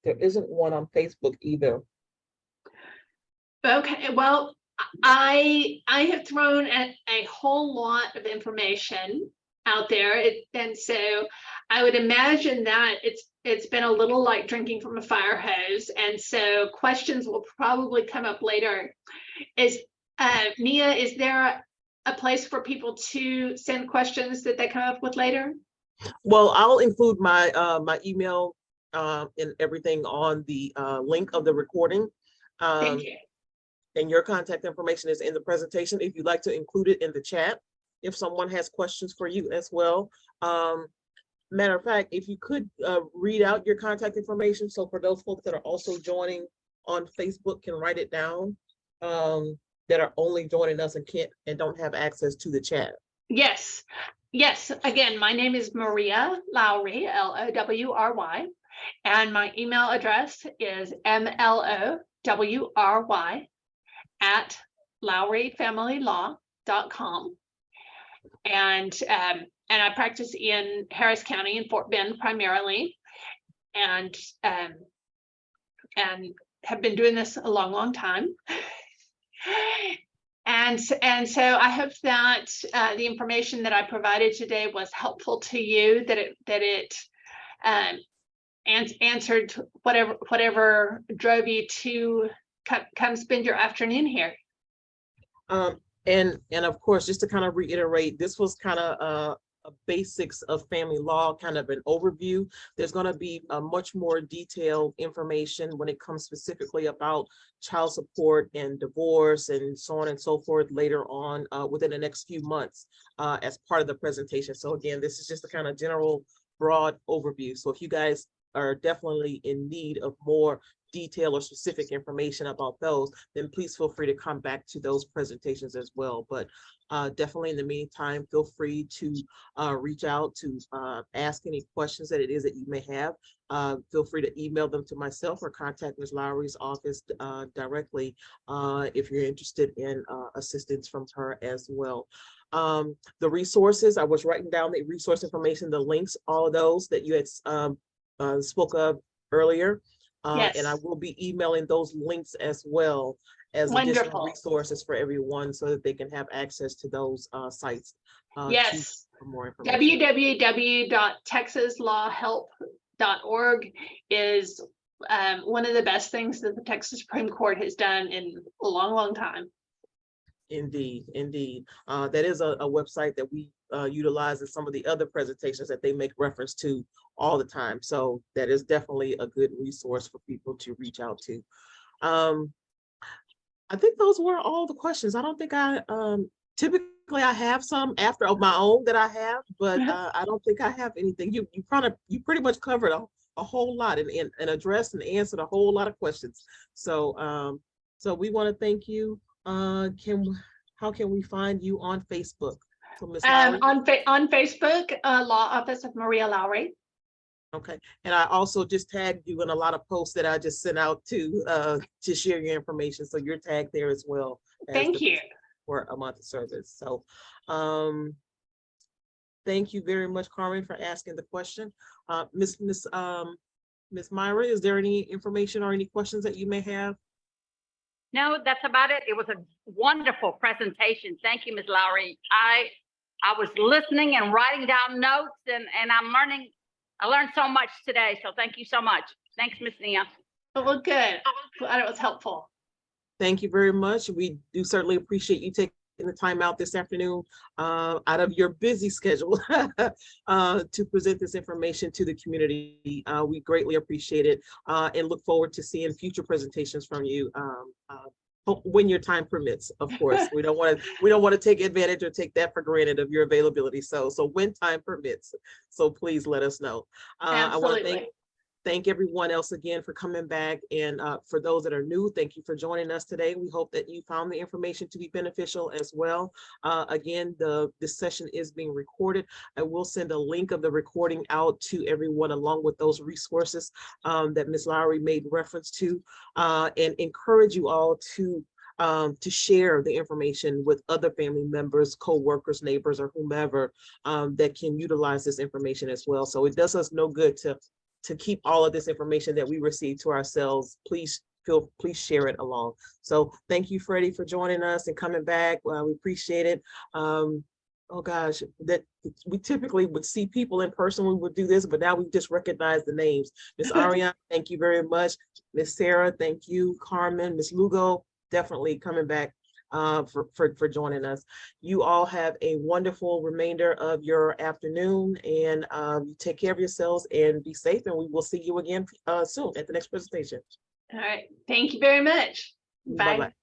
There isn't one on Facebook either. Okay, well, I have thrown a whole lot of information out there, and so I would imagine that it's been a little like drinking from a fire hose, and so questions will probably come up later. Nia, is there a place for people to send questions that they come up with later? Well, I'll include my my email and everything on the link of the recording. Thank you. And your contact information is in the presentation if you'd like to include it in the chat, if someone has questions for you as well. Matter of fact, if you could read out your contact information, so for those folks that are also joining on Facebook can write it down, that are only joining us and don't have access to the chat. Yes. Again, my name is Maria Lowry, Lowry, and my email address is mlowry@lowryfamilylaw.com. And I practice in Harris County in Fort Bend primarily, and have been doing this a long time. And so I hope that the information that I provided today was helpful to you, that it answered whatever drove you to come spend your afternoon here. And of course, just to kind of reiterate, this was kind of a basics of family law, kind of an overview. There's going to be a much more detailed information when it comes specifically about child support and divorce and so on and so forth later on within the next few months as part of the presentation. So again, this is just a kind of general broad overview. So if you guys are definitely in need of more detail or specific information about those, then please feel free to come back to those presentations as well. But definitely in the meantime, feel free to reach out to ask any questions that it is that you may have. Feel free to email them to myself or contact Ms. Lowry's office directly if you're interested in assistance from her as well. The resources, I was writing down the resource information, the links, all of those that you had spoke of earlier. Yes. And I will be emailing those links as well as additional resources for everyone so that they can have access to those sites. Yes. For more information. www.texaslawhelp.org is one of the best things that the Texas Supreme Court has done in a long, long time. Indeed, indeed. That is a website that we utilize in some of the other presentations that they make reference to all the time. So that is definitely a good resource for people to reach out to. I think those were all the questions. I don't think typically I have some after of my own that I have, but I don't think I have anything. You pretty much covered a whole lot and addressed and answered a whole lot of questions. So so we want to thank you. How can we find you on Facebook? So Ms. Lowry? On Facebook, Law Office of Maria Lowry. Okay, and I also just tagged you in a lot of posts that I just sent out to share your information. So you're tagged there as well. Thank you. For a month of service. So thank you very much, Carmen, for asking the question. Miss Myra, is there any information or any questions that you may have? No, that's about it. It was a wonderful presentation. Thank you, Ms. Lowry. I was listening and writing down notes and I'm learning. I learned so much today. So thank you so much. Thanks, Ms. Nia. Oh, well, good. Glad it was helpful. Thank you very much. We do certainly appreciate you taking the time out this afternoon out of your busy schedule to present this information to the community. We greatly appreciate it and look forward to seeing future presentations from you when your time permits. Of course, we don't want to take advantage or take that for granted of your availability. So when time permits, so please let us know. I want to thank everyone else again for coming back, and for those that are new, thank you for joining us today. We hope that you found the information to be beneficial as well. Again, this session is being recorded. I will send a link of the recording out to everyone along with those resources that Ms. Lowry made reference to, and encourage you all to share the information with other family members, co-workers, neighbors, or whomever that can utilize this information as well. So it does us no good to keep all of this information that we receive to ourselves. Please share it along. So thank you, Freddie, for joining us and coming back. We appreciate it. Oh gosh, that we typically would see people in person, we would do this, but now we just recognize the names. Miss Ariane, thank you very much. Miss Sarah, thank you. Carmen, Miss Lugo, definitely coming back for joining us. You all have a wonderful remainder of your afternoon, and take care of yourselves and be safe, and we will see you again soon at the next presentation. All right. Thank you very much. Bye. Bye-bye.